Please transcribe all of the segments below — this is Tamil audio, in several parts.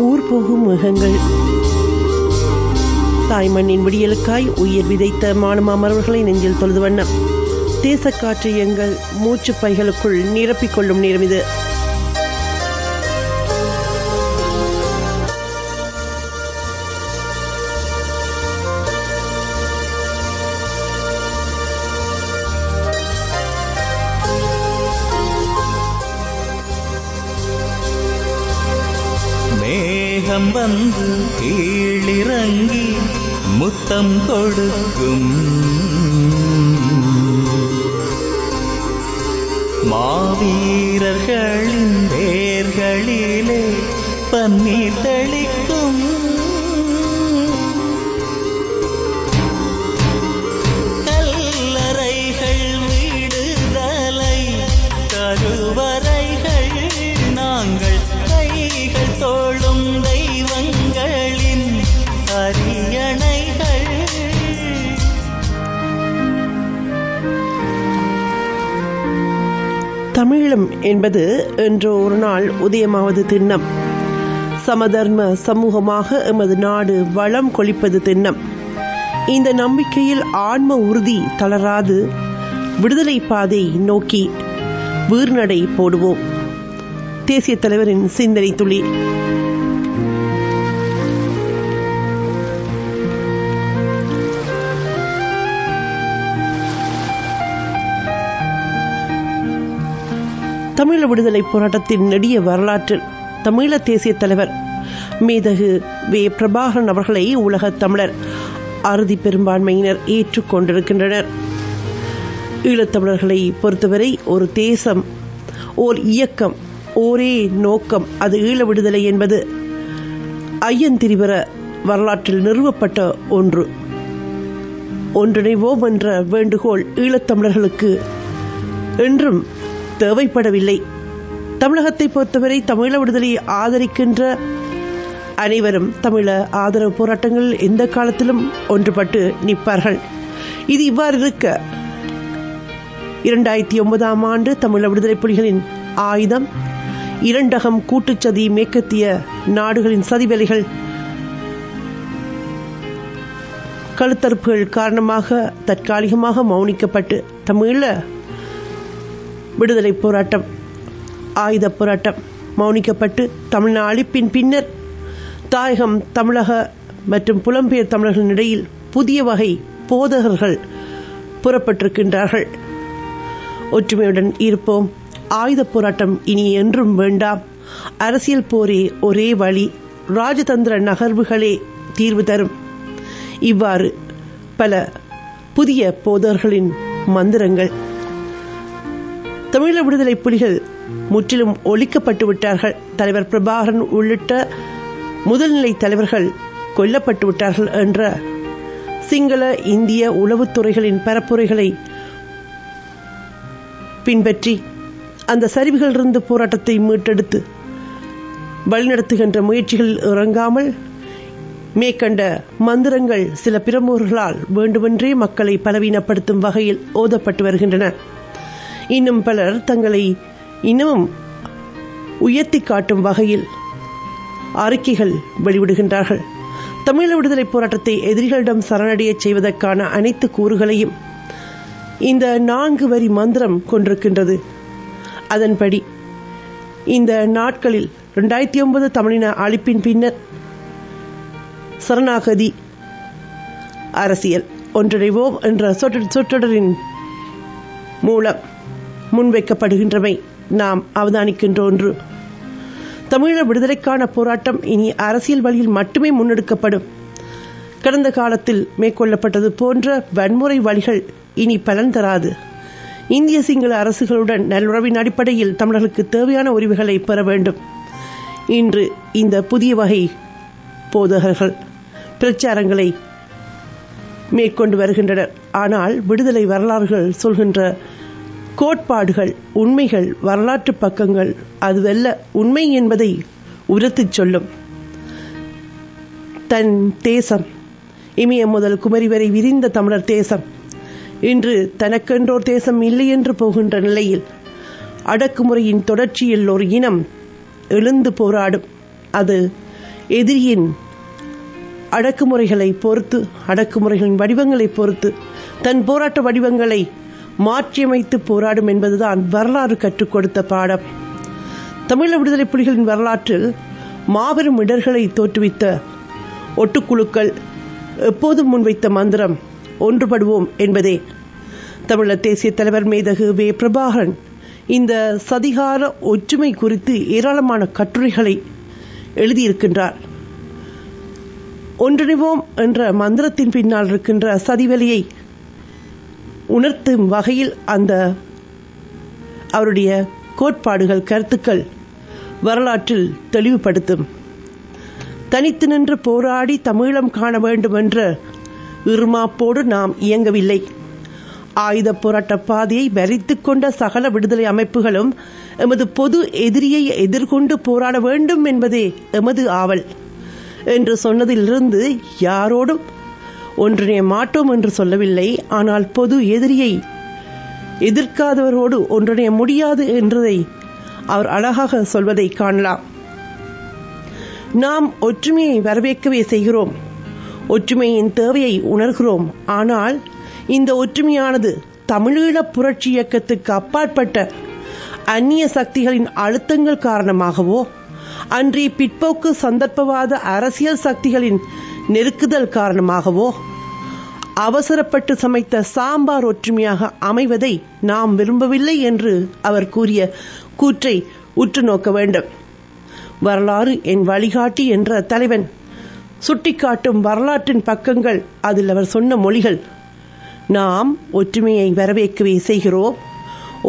ஊர் போகும் மேகங்கள். தாய்மண்ணின் விடியலுக்காய் உயிர் விதைத்த மானமாமரவர்களை நெஞ்சில் தொழுது வண்ணம் தேசக்காற்று எங்கள் மூச்சு பைகளுக்குள் நிரப்பிக்கொள்ளும் நேரம் இது. மேகம் வந்து கீழிறங்கி முத்தம் கொடுக்கும், மாவீரர்களின் வேர்களிலே பன்னீர் தெளிக்கும், கல்லறைகள் விடுதலை கருவறைகள் நாங்கள் கைகள் தோளும் தெய்வங்களின் அரியணைகள். தமிழம் என்பது என்று ஒரு நாள் உதயமாவது திண்ணம். சமதர்ம சமூகமாக எமது நாடு வளம் கொளிப்பது திண்ணம். இந்த நம்பிக்கையில் ஆன்ம உறுதி தளராது விடுதலை பாதை நோக்கி வீர்நடை போடுவோம். தேசிய தலைவரின் சிந்தனை துளி. தமிழ விடுதலை போராட்டத்தின் நெடிய வரலாற்றில் தமிழ தேசிய தலைவர் மேதகு வே. பிரபாகரன் அவர்களை உலகத் தமிழர் அறுதி பெரும்பான்மையினர் ஏற்றுக்கொண்டிருக்கின்றனர். ஈழத்தமிழர்களை பொறுத்தவரை ஒரு தேசம், ஓர் இயக்கம், ஒரே நோக்கம், அது ஈழ விடுதலை என்பது ஐயந்திரிவர வரலாற்றில் நிறுவப்பட்ட ஒன்று. ஒன்றிணைவோம் என்ற வேண்டுகோள் ஈழத்தமிழர்களுக்கு என்றும் தேவைப்படவில்லை. தமிழகத்தை பொறுத்தவரை தமிழ விடுதலையை ஆதரிக்கின்ற அனைவரும் தமிழ ஆதரவு போராட்டங்களில் எந்த காலத்திலும் ஒன்றுபட்டு நிற்பார்கள். இது இவ்வாறு இருக்க 2009 ஆண்டு தமிழ விடுதலை புலிகளின் ஆயுதம், இரண்டகம் கூட்டுச்சதி, மேற்கத்திய நாடுகளின் சதிவேலைகள், கழுத்தறுப்புகள் காரணமாக தற்காலிகமாக மௌனிக்கப்பட்டு தமிழ விடுதலை போராட்டம், ஆயுத போராட்டம் மௌனிக்கப்பட்டு தமிழ் அழிப்பின் பின்னர் தாயகம், தமிழக மற்றும் புலம்பெயர் தமிழர்களின் இடையில் புதிய வகை போதகர்கள் புறப்பட்டிருக்கின்றார்கள். ஒற்றுமையுடன் இருப்போம், ஆயுத போராட்டம் இனி என்றும் வேண்டாம், அரசியல் போரே ஒரே வழி, ராஜதந்திர நகர்வுகளே தீர்வு தரும். இவ்வாறு பல புதிய போதகர்களின் மந்திரங்கள். தமிழ விடுதலை புலிகள் முற்றிலும் ஒழிக்கப்பட்டு விட்டார்கள். தலைவர் பிரபாகரன் உள்ளிட்ட முதல்நிலை தலைவர்கள் கொல்லப்பட்டு விட்டார்கள் என்ற சிங்கள இந்திய உளவுத்துறைகளின் பரப்புரைகளை பின்பற்றி அந்த சரிவுகளிலிருந்து போராட்டத்தை மீட்டெடுத்து வழிநடத்துகின்ற முயற்சிகளில் இறங்காமல் மேற்கண்ட மந்திரங்கள் சில பிரமுகர்களால் வேண்டுமென்றே மக்களை பலவீனப்படுத்தும் வகையில் ஓதப்பட்டு வருகின்றன. இன்னும் பலர் தங்களை இன்னமும் உயர்த்தி காட்டும் வகையில் அறிக்கைகள் வெளிவிடுகின்றார்கள். தமிழ விடுதலை போராட்டத்தை எதிரிகளிடம் சரணடைய செய்வதற்கான அனைத்து கூறுகளையும் இந்த 4 வரி மந்திரம் கொண்டிருக்கின்றது. அதன்படி இந்த நாட்களில் 2009 தமிழின அழிப்பின் பின்னர் சரணாகதி அரசியல் ஒன்றிணைவோம் என்ற சொற்றொடரின் மூலம் முன்வைக்கப்படுகின்றமை நாம் அவதானிக்கின்ற ஒன்று. தமிழ விடுதலைக்கான போராட்டம் இனி அரசியல் வழியில் மட்டுமே முன்னெடுக்கப்படும். கடந்த காலத்தில் மேற்கொள்ளப்பட்டது போன்ற வன்முறை வழிகள் இனி பலன் தராது. இந்திய சிங்கள அரசுகளுடன் நல்லுறவின் அடிப்படையில் தமிழர்களுக்கு தேவையான உரிமைகளை பெற வேண்டும். இன்று இந்த புதிய வகை போதகர்கள் பிரச்சாரங்களை மேற்கொண்டு வருகின்றனர். ஆனால் விடுதலை வரலாறுகள் சொல்கின்ற கோட்பாடுகள், உண்மைகள், வரலாற்று பக்கங்கள் அதுவல்ல உண்மை என்பதை உரத்துச் சொல்லும். தன் தேசம், இமயம் முதல் குமரி வரை விரிந்த தமிழர் தேசம் இன்று தனக்கென்றோர் தேசம் இல்லை என்று போகின்ற நிலையில் அடக்குமுறையின் தொடர்ச்சியில் ஒரு இனம் எழுந்து போராடும். அது எதிரியின் அடக்குமுறைகளை பொறுத்து, அடக்குமுறைகளின் வடிவங்களை பொறுத்து தன் போராட்ட வடிவங்களை மாற்றியமைத்து போராடும் என்பதுதான் வரலாறு கற்றுக் கொடுத்த பாடம். தமிழீழ விடுதலை புலிகளின் வரலாற்றில் மாபெரும் இடர்களை தோற்றுவித்த ஒட்டுக்குழுக்கள் எப்போதும் முன்வைத்த மந்திரம் ஒன்றுபடுவோம் என்பதே. தமிழர் தேசிய தலைவர் மேதகு வே. பிரபாகரன் இந்த சதிகார ஒற்றுமை குறித்து ஏராளமான கட்டுரைகளை எழுதியிருக்கின்றார். ஒன்றிணைவோம் என்ற மந்திரத்தின் பின்னால் இருக்கின்ற சதிவெளியை உணர்த்தும் வகையில் அந்த அவருடைய கோட்பாடுகள், கருத்துக்கள் வரலாற்றில் தெளிவுபடுத்தும். தனித்து நின்று போராடி தமிழம் காண வேண்டும் என்ற இருமாப்போடு நாம் இயங்கவில்லை. ஆயுத போராட்ட பாதையை வரித்துக் கொண்ட சகல விடுதலை அமைப்புகளும் எமது பொது எதிரியை எதிர்கொண்டு போராட வேண்டும் என்பதே எமது ஆவல் என்று சொன்னதிலிருந்து யாரோடும் ஒன்றிணைய மாட்டோம் என்று சொல்லவில்லை. ஆனால் பொது எதிரியை எதிர்க்காதவரோடு ஒன்றிணைய முடியாது என்றதை அவர் அழகாக சொல்வதை காணலாம். நாம் ஒற்றுமையை வரவேற்கவே செய்கிறோம், ஒற்றுமையின் தேவையை உணர்கிறோம். ஆனால் இந்த ஒற்றுமையானது தமிழீழ புரட்சி இயக்கத்துக்கு அப்பாற்பட்ட அந்நிய சக்திகளின் அழுத்தங்கள் காரணமாகவோ அன்றி பிற்போக்கு சந்தர்ப்பவாத அரசியல் சக்திகளின் நெருக்குதல் காரணமாகவோ அவசரப்பட்டு சமைத்த சாம்பார் ஒற்றுமையாக அமைவதை நாம் விரும்பவில்லை என்று அவர் கூறிய கூற்றை உற்று நோக்க வேண்டும். வரலாறு என் வழிகாட்டி என்ற தலைவன் சுட்டிக்காட்டும் வரலாற்றின் பக்கங்கள், அதில் அவர் சொன்ன மொழிகள். நாம் ஒற்றுமையை வரவேற்கவே செய்கிறோம்,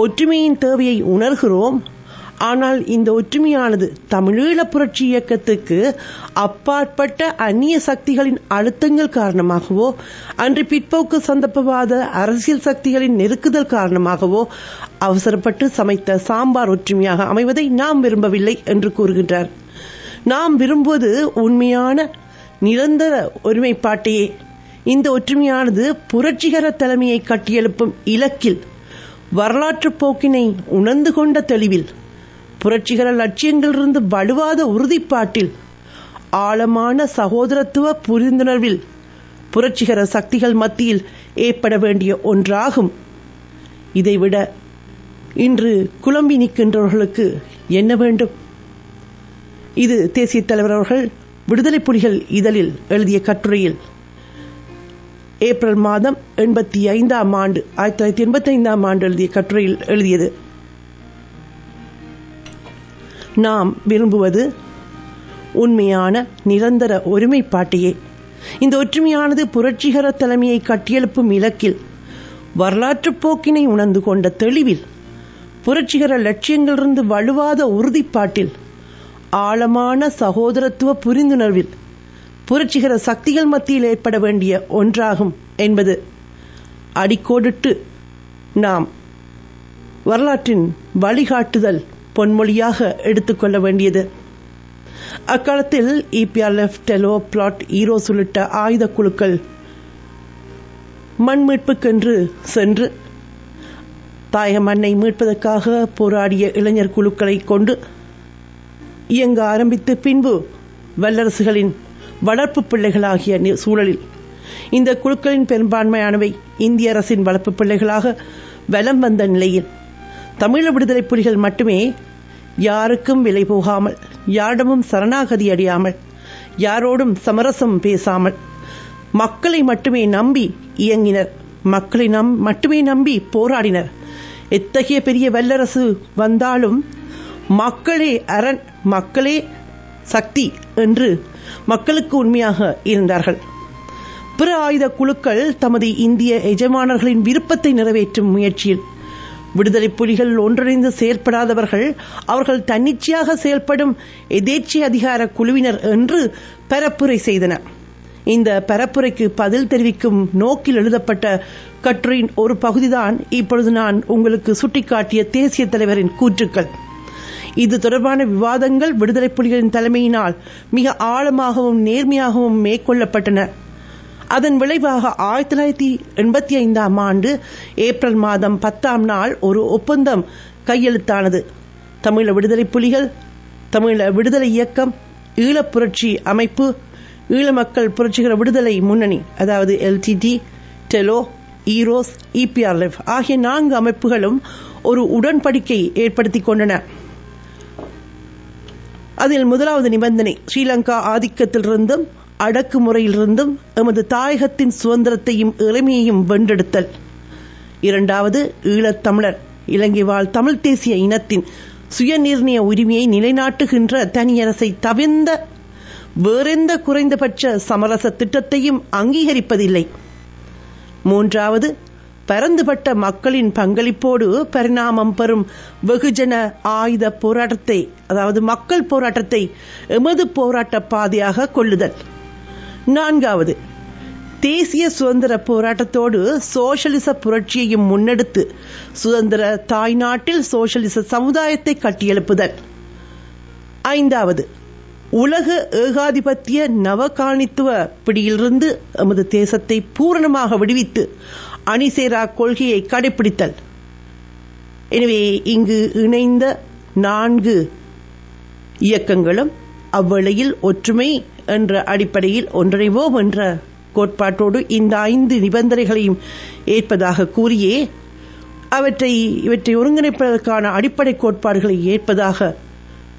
ஒற்றுமையின் தேவையை உணர்கிறோம். ஆனால் இந்த ஒற்றுமையானது தமிழீழ புரட்சி இயக்கத்துக்கு அப்பாற்பட்ட அந்நிய சக்திகளின் அழுத்தங்கள் காரணமாகவோ அன்று பிற்போக்கு சந்தர்ப்பவாத அரசியல் சக்திகளின் நெருக்குதல் காரணமாகவோ அவசரப்பட்டு சமைத்த சாம்பார் ஒற்றுமையாக அமைவதை நாம் விரும்பவில்லை என்று கூறுகின்றார். நாம் விரும்புவது உண்மையான நிரந்தர ஒருமைப்பாட்டையே. இந்த ஒற்றுமையானது புரட்சிகர தலைமையை கட்டியெழுப்பும் இலக்கில், வரலாற்று போக்கினை உணர்ந்து கொண்ட தெளிவில், புரட்சிகர லட்சியங்களிலிருந்து வலுவாத உறுதிப்பாட்டில், ஆழமான சகோதரத்துவ புரிந்துணர்வில் புரட்சிகர சக்திகள் மத்தியில் ஏற்பட வேண்டிய ஒன்றாகும். இதைவிட இன்று குழம்பி நிற்கின்றவர்களுக்கு என்ன வேண்டும்? இது தேசிய தலைவர் அவர்கள் விடுதலை புலிகள் இதழில் எழுதிய கட்டுரையில் ஏப்ரல் மாதம் 1985 ஆண்டு எழுதிய கட்டுரையில் எழுதியது. நாம் விரும்புவது உண்மையான நிரந்தர ஒருமைப்பாட்டையே. இந்த ஒற்றுமையானது புரட்சிகர தலைமையை கட்டியெழுப்பும் இலக்கில், வரலாற்று போக்கினை உணர்ந்து கொண்ட தெளிவில், புரட்சிகர லட்சியங்களிலிருந்து வலுவாத உறுதிப்பாட்டில், ஆழமான சகோதரத்துவ புரிந்துணர்வில் புரட்சிகர சக்திகள் மத்தியில் ஏற்பட வேண்டிய ஒன்றாகும் என்பது அடிக்கோடிட்டு நாம் வரலாற்றின் வழிகாட்டுதல் பொன்மொழியாக எடுத்துக்கொள்ள வேண்டியது. அக்காலத்தில் EPRF, டெலோ, பிளாட், ஈரோஸ் உள்ளிட்ட ஆயுத குழுக்கள் மண் மீட்புக்கென்று சென்று தாயக மண்ணை மீட்பதற்காக போராடிய இளைஞர் குழுக்களை கொண்டு இயங்க ஆரம்பித்து பின்பு வல்லரசுகளின் வளர்ப்பு பிள்ளைகளாகிய சூழலில் இந்த குழுக்களின் பெரும்பான்மையானவை இந்திய அரசின் வளர்ப்பு பிள்ளைகளாக வலம் வந்த நிலையில் தமிழீழ விடுதலை புலிகள் மட்டுமே யாருக்கும் விலை போகாமல், யாரிடமும் சரணாகதி அடையாமல், யாரோடும் சமரசம் பேசாமல் மக்களை மட்டுமே நம்பி இயங்கினர், மக்களை மட்டுமே நம்பி போராடினர். எத்தகைய பெரிய வல்லரசு வந்தாலும் மக்களே அரண், மக்களே சக்தி என்று மக்களுக்கு உண்மையாக இருந்தார்கள். பிற ஆயுத குழுக்கள் தமது இந்திய எஜமானர்களின் விருப்பத்தை நிறைவேற்றும் முயற்சியில் விடுதலை புலிகள் ஒன்றிணைந்து செயல்படாதவர்கள், அவர்கள் தன்னிச்சையாக செயல்படும் எதேச்சை அதிகார குழுவினர் என்று பரப்புரை செய்தனர். இந்த பரப்புரைக்கு பதில் தெரிவிக்கும் நோக்கில் எழுதப்பட்ட கட்டுரையின் ஒரு பகுதிதான் இப்பொழுது நான் உங்களுக்கு சுட்டிக்காட்டிய தேசிய தலைவரின் கூற்றுக்கள். இது தொடர்பான விவாதங்கள் விடுதலை புலிகளின் தலைமையினால் மிக ஆழமாகவும் நேர்மையாகவும் மேற்கொள்ளப்பட்டன. அதன் விளைவாக 1985 ஆண்டு ஏப்ரல் மாதம் 10 ஒரு ஒப்பந்தம் கையெழுத்தானது. தமிழீழ விடுதலை புலிகள், தமிழீழ விடுதலை இயக்கம் ஈழப் புரட்சி அமைப்பு, ஈழ மக்கள் புரட்சிகர விடுதலை முன்னணி, அதாவது LTT, டெலோ, ஈரோஸ், EPRF ஆகிய 4 அமைப்புகளும் ஒரு உடன்படிக்கை ஏற்படுத்திக் கொண்டன. அதில் முதலாவது நிபந்தனை ஸ்ரீலங்கா ஆதிக்கத்திலிருந்தும் அடக்குமுறையிலிருந்தும் எமது தாயகத்தின் சுதந்திரத்தையும் இறைமையையும் வென்றெடுத்தல். இரண்டாவது, ஈழத்தமிழர் இலங்கை வாழ் தமிழ் தேசிய இனத்தின் சுயநிர்ணய உரிமையை நிலைநாட்டுகின்ற தனியரசை தவிர்ந்த வேறெந்த குறைந்தபட்ச சமரச திட்டத்தையும் அங்கீகரிப்பதில்லை. மூன்றாவது, பரந்துபட்ட மக்களின் பங்களிப்போடு பரிணாமம் பெறும் வெகுஜன ஆயுத போராட்டத்தை, அதாவது மக்கள் போராட்டத்தை எமது போராட்ட பாதையாக கொள்ளுதல். நான்காவது, தேசிய சுதந்திர போராட்டத்தோடு சோஷலிச புரட்சியையும் முன்னெடுத்து சுதந்திர தாய்நாட்டில் சோஷலிச சமுதாயத்தை கட்டியெழுப்புதல். ஐந்தாவது, உலக ஏகாதிபத்திய நவகாணித்துவ பிடியிலிருந்து எமது தேசத்தை பூரணமாக விடுவித்து அணிசேரா கொள்கையை கடைபிடித்தல். எனவே இங்கு இணைந்த 4 இயக்கங்களும் அவ்வேளையில் ஒற்றுமை என்ற அடிப்படையில் ஒன்றிணைவோம் என்ற கோட்பாட்டோடு இந்த 5 நிபந்தனைகளையும் ஏற்பதாக கூறியே இவற்றை ஒருங்கிணைப்பதற்கான அடிப்படை கோட்பாடுகளை ஏற்பதாக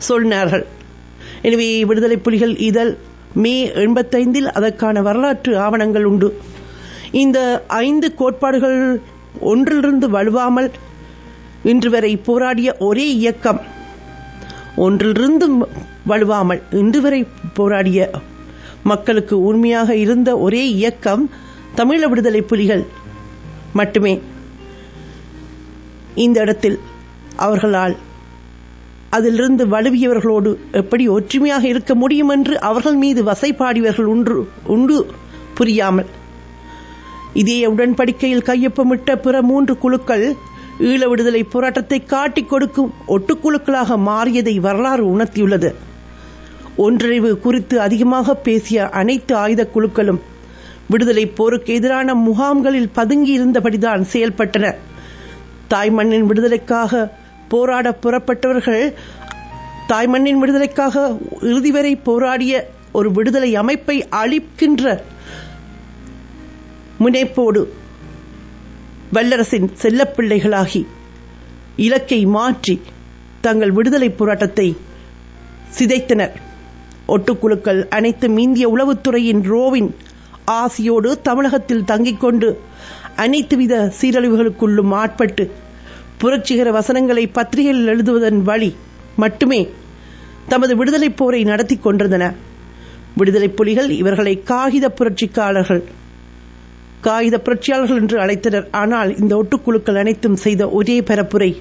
சொன்னார்கள். எனவே விடுதலை புலிகள் இதழ் மே 85 அதற்கான வரலாற்று ஆவணங்கள் உண்டு. இந்த 5 கோட்பாடுகள் ஒன்றிலிருந்து வலுவாமல் இன்று வரை போராடிய ஒரே இயக்கம், ஒன்றிலிருந்து வலுவாமல் இன்று வரை போராடிய மக்களுக்கு உண்மையாக இருந்த ஒரே இயக்கம் தமிழீழ விடுதலை புலிகள் மட்டுமே. இந்த இடத்தில் அவர்களால் அதிலிருந்து வலுவியவர்களோடு எப்படி ஒற்றுமையாக இருக்க முடியும் என்று அவர்கள் மீது வசைபாடியவர்கள் உண்டு புரியாமல் இதே உடன்படிக்கையில் கையொப்பமிட்ட பிற 3 குழுக்கள் ஈழ விடுதலை போராட்டத்தை காட்டிக் கொடுக்கும் ஒட்டுக்குழுக்களாக மாறியதை வரலாறு உணர்த்தியுள்ளது. ஒன்றிணைவு குறித்து அதிகமாக பேசிய அனைத்து ஆயுத குழுக்களும் விடுதலை போருக்கு எதிரான முகாம்களில் பதுங்கி இருந்தபடிதான் செயல்பட்டன. தாய்மண்ணின் விடுதலைக்காக போராட புறப்பட்டவர்கள் தாய்மண்ணின் விடுதலைக்காக இறுதி வரை போராடிய ஒரு விடுதலை அமைப்பை அழிக்கின்ற முனைப்போடு வல்லரசின் செல்லப்பிள்ளைகளாகி இலக்கை மாற்றி தங்கள் விடுதலை போராட்டத்தை சிதைத்தனர். ஒட்டுக்குழுக்கள் அனைத்தும் இந்திய உளவுத்துறையின் ரோவின் ஆசியோடு தமிழகத்தில் தங்கிக் கொண்டு அனைத்து வித சீரழிவுகளுக்குள்ளும் ஆட்பட்டு புரட்சிகர வசனங்களை பத்திரிகையில் எழுதுவதன் வழி மட்டுமே தமது விடுதலை போரை நடத்தி கொண்டிருந்தன. விடுதலை புலிகள் இவர்களை காகித புரட்சியாளர்கள் என்று அழைத்தனர். ஆனால் இந்த ஒட்டுக்குழுக்கள் அனைத்தும் செய்த ஒரே பரப்புரை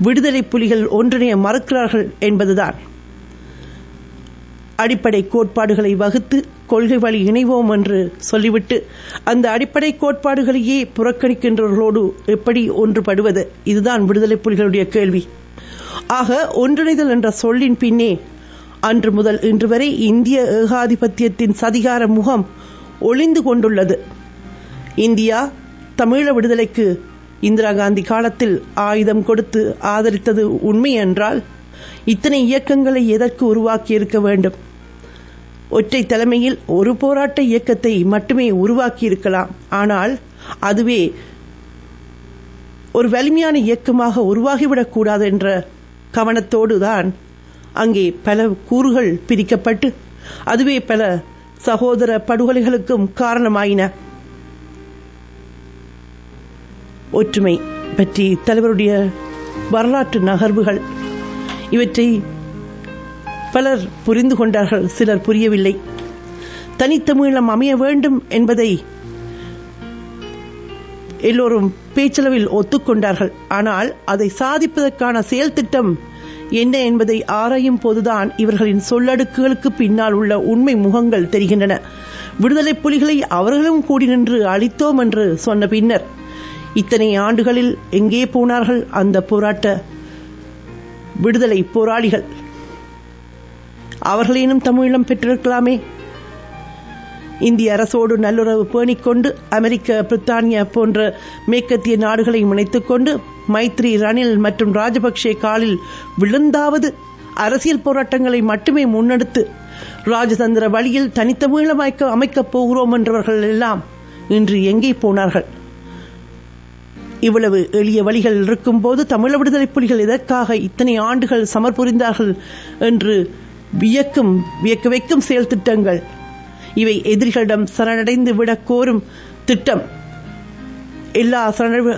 விடுதலை புலிகள் ஒன்றிணைய மறுக்கிறார்கள் என்பதுதான். அடிப்படை கோட்பாடுகளை வகுத்து கொள்கை வழி இணைவோம் என்று சொல்லிவிட்டு அந்த அடிப்படை கோட்பாடுகளையே புறக்கணிக்கின்றவர்களோடு எப்படி ஒன்றுபடுவது? இதுதான் விடுதலை புலிகளுடைய கேள்வி. ஆக ஒன்றிணைதல் என்ற சொல்லின் பின்னே அன்று முதல் இன்று வரை இந்திய ஏகாதிபத்தியத்தின் சதிகார முகம் ஒளிந்து கொண்டுள்ளது. இந்தியா தமிழீழ விடுதலைக்கு இந்திரா காந்தி காலத்தில் ஆயுதம் கொடுத்து ஆதரித்தது உண்மை என்றால் இத்தனை இயக்கங்களை எதற்கு உருவாக்கி இருக்க வேண்டும்? ஒற்றை தலைமையில் ஒரு போராட்ட இயக்கத்தை மட்டுமே உருவாக்கி இருக்கலாம். ஆனால் அதுவே ஒரு வலிமையான இயக்கமாக உருவாகிவிடக் கூடாது என்ற கவனத்தோடு தான் அங்கே பல கூறுகள் பிரிக்கப்பட்டு அதுவே பல சகோதர படுகொலைகளுக்கும் காரணமாயின. ஒற்றுமை பற்றி தலைவருடைய வரலாற்று நகர்வுகள் இவற்றை பலர் புரிந்து கொண்டார்கள், சிலர் புரியவில்லை. தனித்தமிழம் அமைய வேண்டும் என்பதை எல்லோரும் பேச்சளவில் ஒத்துக்கொண்டார்கள். ஆனால் அதை சாதிப்பதற்கான செயல் திட்டம் என்ன என்பதை ஆராயும் போதுதான் இவர்களின் சொல்லடுக்குகளுக்கு பின்னால் உள்ள உண்மை முகங்கள் தெரிகின்றன. விடுதலை புலிகளை அவர்களும் கூடி நின்று அழித்தோம் என்று சொன்ன பின்னர் இத்தனை ஆண்டுகளில் எங்கே போனார்கள் அந்த போராட்ட விடுதலை போராளிகள்? அவர்களேனும் தமிழீழம் பெற்றிருக்கலாமே. இந்திய அரசோடு நல்லுறவு பேணிக்கொண்டு அமெரிக்க, பிரித்தானியா போன்ற மேற்கத்திய நாடுகளை முனைத்துக் கொண்டு மைத்ரி, ரணில் மற்றும் ராஜபக்சே காலில் விழுந்தாவது அரசியல் போராட்டங்களை மட்டுமே முன்னெடுத்து ராஜதந்திர வழியில் தனித்தமிழம் அமைக்கப் போகிறோம் என்றவர்கள் எல்லாம் இன்று எங்கே போனார்கள்? இவ்வளவு எளிய வழிகள் இருக்கும் போது தமிழ விடுதலை புலிகள் எதற்காக இத்தனை ஆண்டுகள் சமர்புரிந்தார்கள் என்று வியக்க வைக்கும் செயல் திட்டங்கள் இவை. எதிரிகளிடம் சரணடைந்து விட கோரும் திட்டம். எல்லா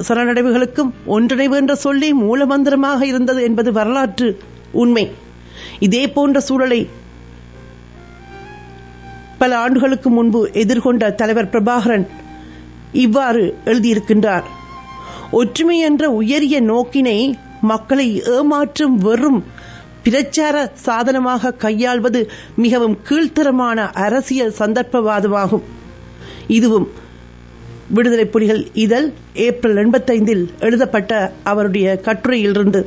சரணடைவுகளுக்கும் ஒன்றிணைவு என்ற சொல்லே மூலமந்திரமாக இருந்தது என்பது வரலாற்று உண்மை. இதே போன்ற சூழலை பல ஆண்டுகளுக்கு முன்பு எதிர்கொண்ட தலைவர் பிரபாகரன் இவ்வாறு எழுதியிருக்கின்றார்: ஒற்றுமை என்ற உயரிய நோக்கினை மக்களை ஏமாற்றும் வெறும் பிரச்சார சாதனமாக கையாள்வது மிகவும் கீழ்த்தரமான அரசியல் சந்தர்ப்பவாதமாகும். இதுவும் விடுதலை புலிகள் இதழ் ஏப்ரல் 85 எழுதப்பட்ட அவருடைய கட்டுரையிலிருந்து.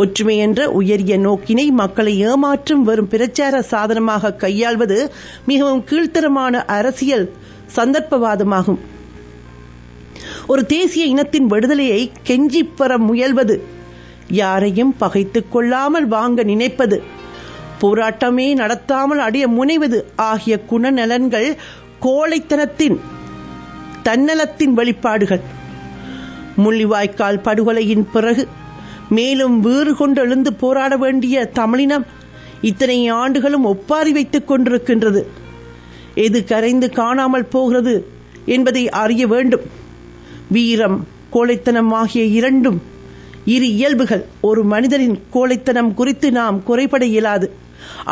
ஒற்றுமை என்ற உயரிய நோக்கினை மக்களை ஏமாற்றும் வெறும் பிரச்சார சாதனமாக கையாள்வது மிகவும் கீழ்த்தரமான அரசியல் சந்தர்ப்பவாதமாகும். ஒரு தேசிய இனத்தின் விடுதலையை கெஞ்சி பெற முயல்வது, யாரையும் பகைத்துக் கொள்ளாமல் வாங்க நினைப்பது, போராட்டமே நடத்தாமல் அடைய முனைவது ஆகிய குணநலன்கள் கோழைத்தனத்தின் தன்னலத்தின் வெளிப்பாடுகள். முள்ளிவாய்க்கால் படுகொலையின் பிறகு மேலும் வீறு கொண்டு எழுந்து போராட வேண்டிய தமிழினம் இத்தனை ஆண்டுகளும் ஒப்பாரி வைத்துக் கொண்டிருக்கின்றது. எது கரைந்து காணாமல் போகிறது என்பதை அறிய வேண்டும். வீரம், கோழைத்தனம் ஆகிய இரண்டும் இரு இயல்புகள். ஒரு மனிதனின் கோழைத்தனம் குறித்து நாம் குறைபட இயலாது.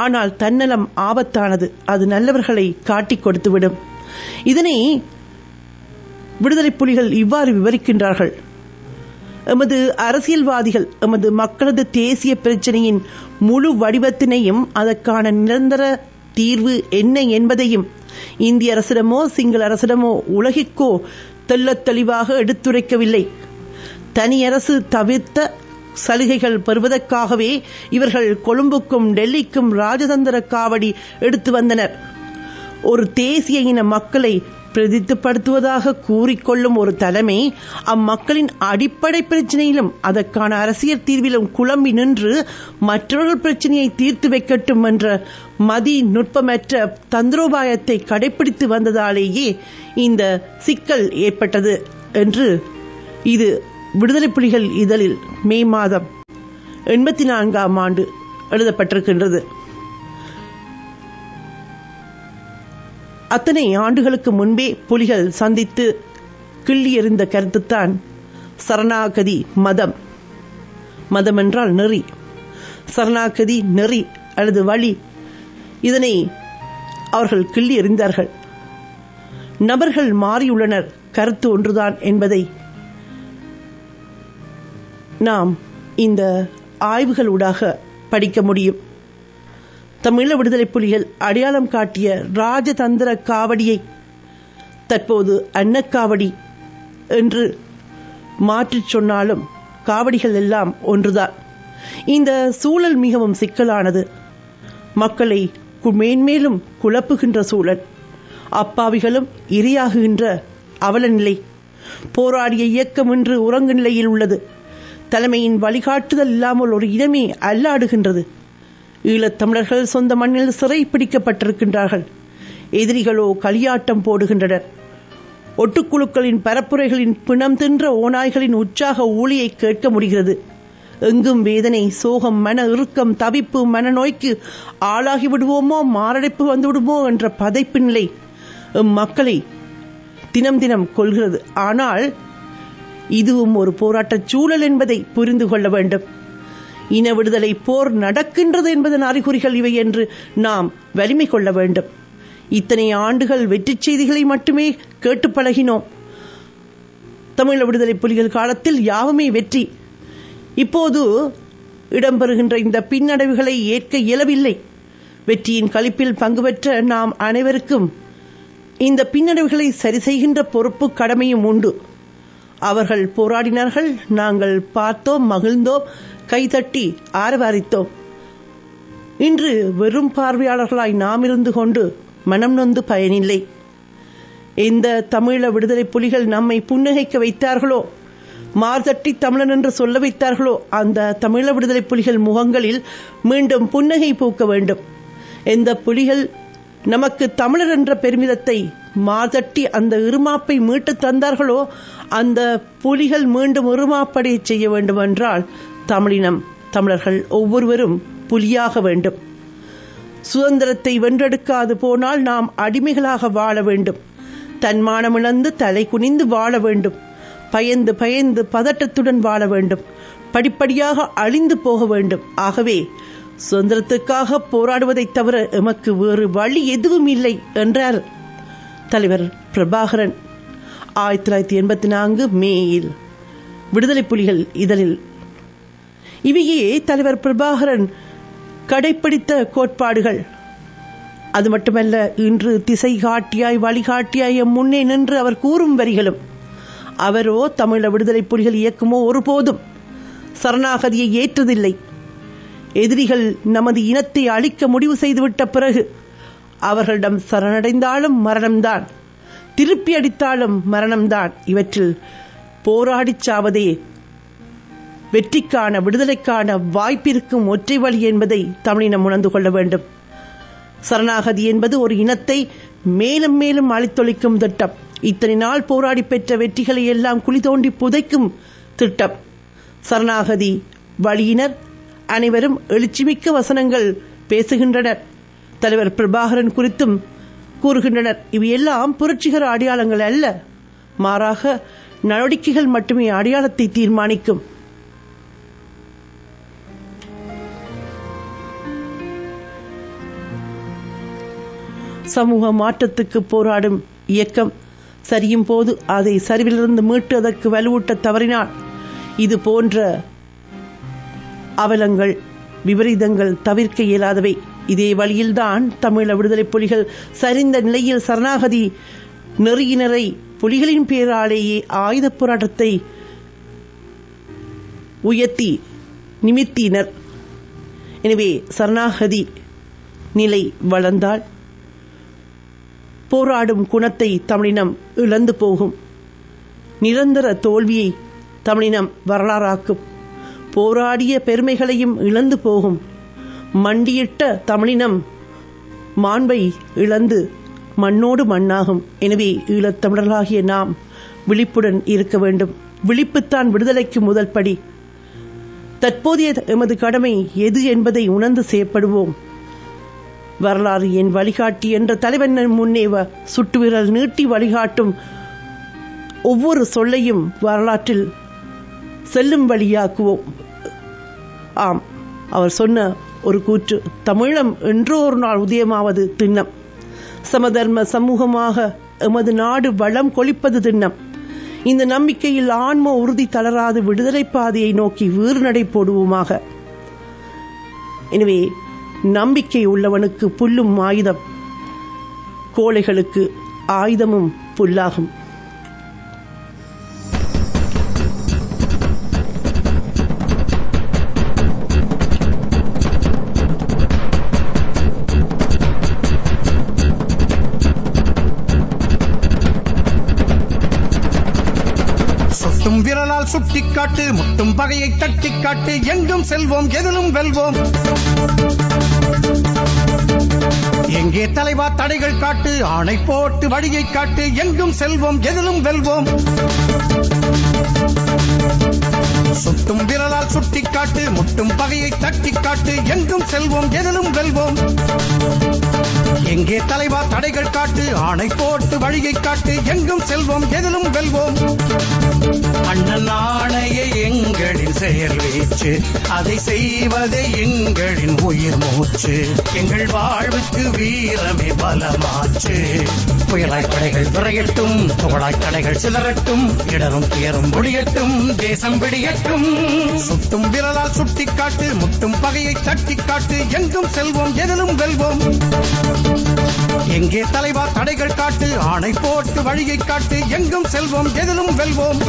ஆனால் தன்னலம் ஆபத்தானது. அது நல்லவர்களை காட்டிக் கொடுத்துவிடும். இதனை விடுதலை புலிகள் இவ்வாறு விவரிக்கின்றார்கள்: எமது அரசியல்வாதிகள் எமது மக்களது தேசிய பிரச்சனையின் முழு வடிவத்தினையும் அதற்கான நிரந்தர தீர்வு என்ன என்பதையும் இந்திய அரசிடமோ சிங்கள அரசிடமோ உலகிற்கோ தெள்ளத் தெளிவாக எடுத்துரைக்கவில்லை. தனி அரசு தவிர்த்த சலுகைகள் பெறுவதற்காகவே இவர்கள் கொழும்புக்கும் டெல்லிக்கும் ராஜதந்திர காவடி எடுத்து வந்தனர். ஒரு தேசிய இன மக்களை பிரதித்துப்படுத்துவதாக கூறிக்கொள்ளும் ஒரு தலைமை அம்மக்களின் அடிப்படை பிரச்சனையிலும் அதற்கான அரசியல் தீர்விலும் குழம்பி நின்று மற்றவர்கள் பிரச்சனையை தீர்த்து வைக்கட்டும் என்ற மதி நுட்பமற்ற தந்திரோபாயத்தை கடைபிடித்து வந்ததாலேயே இந்த சிக்கல் ஏற்பட்டது என்று இது விடுதலை புலிகள் இதழில் மே மாதம் 84 எழுதப்பட்டிருக்கின்றது. அத்தனை ஆண்டுகளுக்கு முன்பே புலிகள் சந்தித்து கிள்ளி எறிந்த கருத்துத்தான் சரணாகதி மதம். மதம் என்றால் நெறி. சரணாகதி நெறி அல்லது வழி. இதனை அவர்கள் கிள்ளி எறிந்தார்கள். நபர்கள் மாறியுள்ளனர், கருத்து ஒன்றுதான் என்பதை நாம் இந்த ஆய்வுகளூடாக படிக்க முடியும். தமிழீழ விடுதலை புலிகள் அடையாளம் காட்டிய ராஜதந்திர காவடியை தற்போது அன்னக்காவடி என்று மாற்றிச் சொன்னாலும் காவடிகள் எல்லாம் ஒன்றுதான். இந்த சூழல் மிகவும் சிக்கலானது. மக்களை மேன்மேலும் குழப்புகின்ற சூழல். அப்பாவிகளும் இரையாகுகின்ற அவலநிலை. போராடிய இயக்கம் இன்று உறங்கு நிலையில் உள்ளது. தலைமையின் வழிகாட்டுதல் இல்லாமல் ஒரு இனமே அல்லாடுகின்றது. ஈழத்தமிழர்கள் சொந்த மண்ணில் சிறை பிடிக்கப்பட்டிருக்கின்றார்கள். எதிரிகளோ களியாட்டம் போடுகின்றனர். ஒட்டுக்குழுக்களின் பரப்புரைகளின் பிணம் தின்ற ஓநாய்களின் உற்சாக ஊழியை கேட்க முடிகிறது. எங்கும் வேதனை, சோகம், மன இறுக்கம், தவிப்பு, மனநோய்க்கு ஆளாகி விடுவோமோ, மாரடைப்பு வந்துவிடுமோ என்ற பதைப்பு நிலை மக்களை தினம் தினம் கொள்கிறது. ஆனால் இதுவும் ஒரு போராட்டச் சூழல் என்பதை புரிந்து கொள்ள வேண்டும். இன விடுதலை போர் நடக்கின்றது என்பதன் அறிகுறிகள் இவை என்று நாம் வலிமை கொள்ள வேண்டும். இத்தனை ஆண்டுகள் வெற்றி செய்திகளை மட்டுமே கேட்டு பழகினோம். தமிழ் விடுதலை புலிகள் காலத்தில் யாவுமே வெற்றி. இப்போது இடம்பெறுகின்ற இந்த பின்னடைவுகளை ஏற்க இயலவில்லை. வெற்றியின் களிப்பில் பங்கு பெற்ற நாம் அனைவருக்கும் இந்த பின்னடைவுகளை சரி செய்கின்ற பொறுப்பு கடமையும் உண்டு. அவர்கள் போராடினார்கள், நாங்கள் பார்த்தோம், மகிழ்ந்தோம், கைதட்டி ஆரவாரித்தோம். இன்று வெறும் பார்வையாளர்களாய் நாம் இருந்து கொண்டு மனம் நொந்து பயனில்லை. எந்த தமிழீழ விடுதலை புலிகள் நம்மை புன்னகைக்க வைத்தார்களோ, மார்தட்டி தமிழன் என்று சொல்ல வைத்தார்களோ அந்த தமிழ விடுதலை புலிகள் முகங்களில் மீண்டும் புன்னகை பூக்க வேண்டும். எந்த புலிகள் நமக்கு தமிழர் என்ற பெருமிதத்தை மார்தட்டி அந்த இருமாப்பை மீட்டு தந்தார்களோ அந்த புலிகள் மீண்டும் இருமாப்படை செய்ய வேண்டும் என்றால் தமிழினம், தமிழர்கள் ஒவ்வொருவரும் புலியாக வேண்டும். சுதந்திரத்தை வென்றெடுக்காது போனால் நாம் அடிமைகளாக வாழ வேண்டும். தன்மானமிழந்து தலை குனிந்து வாழ வேண்டும். பயந்து பயந்து பதட்டத்துடன் வாழ வேண்டும். படிப்படியாக அழிந்து போக வேண்டும். ஆகவே சுதந்திரத்துக்காக போராடுவதை தவிர எமக்கு வேறு வழி எதுவும் இல்லை என்றார் தலைவர் பிரபாகரன் 1984 மேயில் விடுதலை புலிகள் இதழில். இவையே தலைவர் பிரபாகரன் கடைப்பிடித்த கோட்பாடுகள். அது மட்டுமல்ல, இன்று திசை காட்டியாய் வழிகாட்டியாய் முன்னே நின்று அவர் கூறும் வரிகளும். அவரோ தமிழ விடுதலை புலிகள் இயக்கமோ ஒருபோதும் சரணாகதியை ஏற்றதில்லை. எதிரிகள் நமது இனத்தை அழிக்க முடிவு செய்துவிட்ட பிறகு அவர்களிடம் சரணடைந்தாலும் மரணம்தான், திருப்பி அடித்தாலும் மரணம்தான். இவற்றில் போராடி சாவதே வெற்றிக்கான, விடுதலைக்கான வாய்ப்பிருக்கும் ஒற்றை வழி என்பதை தமிழினம் உணர்ந்து கொள்ள வேண்டும். சரணாகதி என்பது ஒரு இனத்தை மேலும் மேலும் அழித்தொழிக்கும் திட்டம். இத்தனை நாள் போராடி பெற்ற வெற்றிகளை எல்லாம் குழி தோண்டி புதைக்கும் திட்டம். சரணாகதி வழியினர் அனைவரும் எழுச்சிமிக்க வசனங்கள் பேசுகின்றனர். தலைவர் பிரபாகரன் குறித்தும் கூறுகின்றனர். இவையெல்லாம் புரட்சிகர அடையாளங்கள் அல்ல, மாறாக நடவடிக்கைகள் மட்டுமே அடையாளத்தை தீர்மானிக்கும். சமூக மாற்றத்துக்கு போராடும் இயக்கம் சரியும் போது அதை சரிவிலிருந்து மீட்டு அதற்கு வலுவூட்ட தவறினால் இது போன்ற அவலங்கள், விபரீதங்கள் தவிர்க்க இயலாதவை. இதே வழியில்தான் தமிழ விடுதலை புலிகள் சரிந்த நிலையில் சரணாகதி நெறியினரை புலிகளின் பேராலேயே ஆயுத போராட்டத்தை உயர்த்தி நிமித்தினர். எனவே சரணாகதி நிலை வளர்ந்தால் போராடும் குணத்தை தமிழினம் இழந்து போகும். நிரந்தர தோல்வியை தமிழினம் வரலாறாக்கும். போராடிய பெருமைகளையும் இழந்து போகும். மண்டியிட்ட தமிழினம் மாண்பை இழந்து மண்ணோடு மண்ணாகும். எனவே ஈழத்தமிழர்களாகிய நாம் விழிப்புடன் இருக்க வேண்டும். விழிப்புத்தான் விடுதலைக்கு முதல் படி. தற்போதைய எமது கடமை எது என்பதை உணர்ந்து செயற்படுவோம். வரலாறு என் வழிகாட்டி என்ற தலைவன் முன்னே சுட்டுவிரல் நீட்டி வழிகாட்டும் ஒவ்வொரு சொல்லையும் வரலாற்றில் செல்லும் வழியாக்குவோம். ஆம், அவர் சொன்ன ஒரு கூற்று, தமிழம் என்றோ ஒரு நாள் உதயமாவது திண்ணம். சமதர்ம சமூகமாக எமது நாடு வளம் கொளிப்பது திண்ணம். இந்த நம்பிக்கையில் ஆன்ம உறுதி தளராது விடுதலை பாதையை நோக்கி வீறு நடை போடுவோமாக. எனவே நம்பிக்கை உள்ளவனுக்கு புல்லும் ஆயுதம், கோழைகளுக்கு ஆயுதமும் புல்லாகும். சுட்டும் விரலால் சுட்டிக்காட்டு, முட்டும் பகையை தட்டிக்காட்டு, எங்கும் செல்வோம் எதிலும் வெல்வோம். எங்கே தலைவா தடைகள் காட்டு, ஆணை போட்டு வழியை காட்டு, எங்கும் செல்வோம் எதிலும் வெல்வோம். சுட்டும் விரலால் சுட்டிக்காட்டு, முட்டும் பகையை தட்டிக்காட்டு, எங்கும் செல்வோம் எதிலும் வெல்வோம். எங்கே தலைவா தடைகள் காட்டு, ஆணை போட்டு வழியை காட்டு, எங்கும் செல்வோம் எதிலும் வெல்வோம். அண்ணன் ஆணைய எங்களின் செயல் வீச்சு, அதை செய்வதே எங்களின் உயிர் மூச்சு. எங்கள் வாழ்வுக்கு வீரமே பலமாச்சு. புயலாய் படைகள் விரையட்டும், புகழாய் தடைகள் சிலரட்டும், இடரும் துயரும் ஒழியட்டும், தேசம் விடியட்டும். சுட்டும் விரலால் சுட்டிக்காட்டு, முட்டும் பகையை தட்டிக்காட்டு, எங்கும் செல்வோம் எதிலும் வெல்வோம். எங்கே தலைவா தடைகள் காட்டு, ஆணை போட்டு வழியை காட்டு, எங்கும் செல்வோம் எதிலும் வெல்வோம்.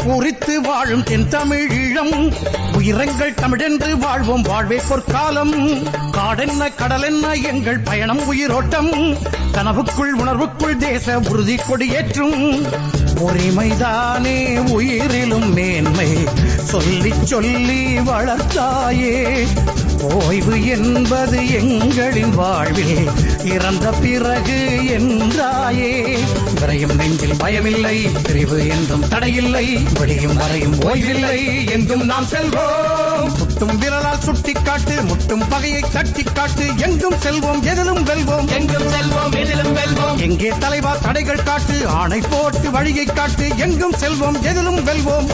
பூரித்து வாழும் தென் தமிழீழம். உயிரங்கள் தமிழென்று வாழ்வோம், வாழ்வே பொற்காலம். காடென்ன கடலென்ன எங்கள் பயணம் உயிரோட்டம். கனவுக்குள் உணர்வுக்குள் தேச உறுதி கொடியேற்றும். உரிமைதானே உயிரிலும் மேன்மை, சொல்லி சொல்லி வளர்த்தாயே. ஓய்வு என்பது எங்களின் வாழ்வில் இறந்த பிறகு என்றாயே. விரையும் நெஞ்சில் பயமில்லை, பிரிவு என்றும் தடையில்லை. விடியும் வரையும் ஓய்வில்லை, எங்கும் நாம் செல்வோம். முட்டும் விரலால் சுட்டிக்காட்டு, முட்டும் பகையை தட்டிக்காட்டு. எங்கும் செல்வோம், எதிலும் வெல்வோம். எங்கும் செல்வோம், எதிலும் வெல்வோம். எங்கே தலைவா தடைகள் காட்டு, ஆணை போட்டு வழியை காட்டு. எங்கும் செல்வோம், எதிலும் வெல்வோம்.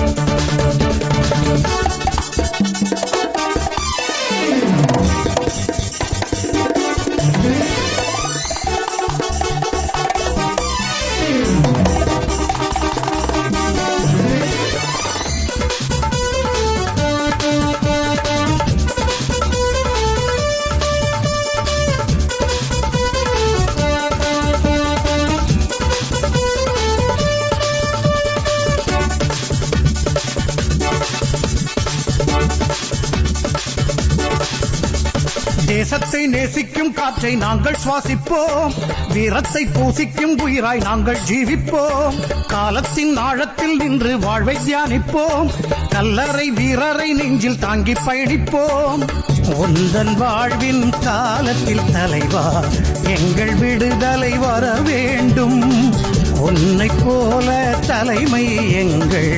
தேசத்தை நேசிக்கும் காற்றை நாங்கள் சுவாசிப்போம். வீரத்தை பூசிக்கும் உயிராய் நாங்கள் ஜீவிப்போம். காலத்தின் ஆழத்தில் நின்று வாழ்வை தியானிப்போம். கல்லறை வீரரை நெஞ்சில் தாங்கி பயணிப்போம். உந்தன் வாழ்வின் காலத்தில் தலைவா எங்கள் விடுதலை வர வேண்டும். உன்னை போல தலைமை எங்கள்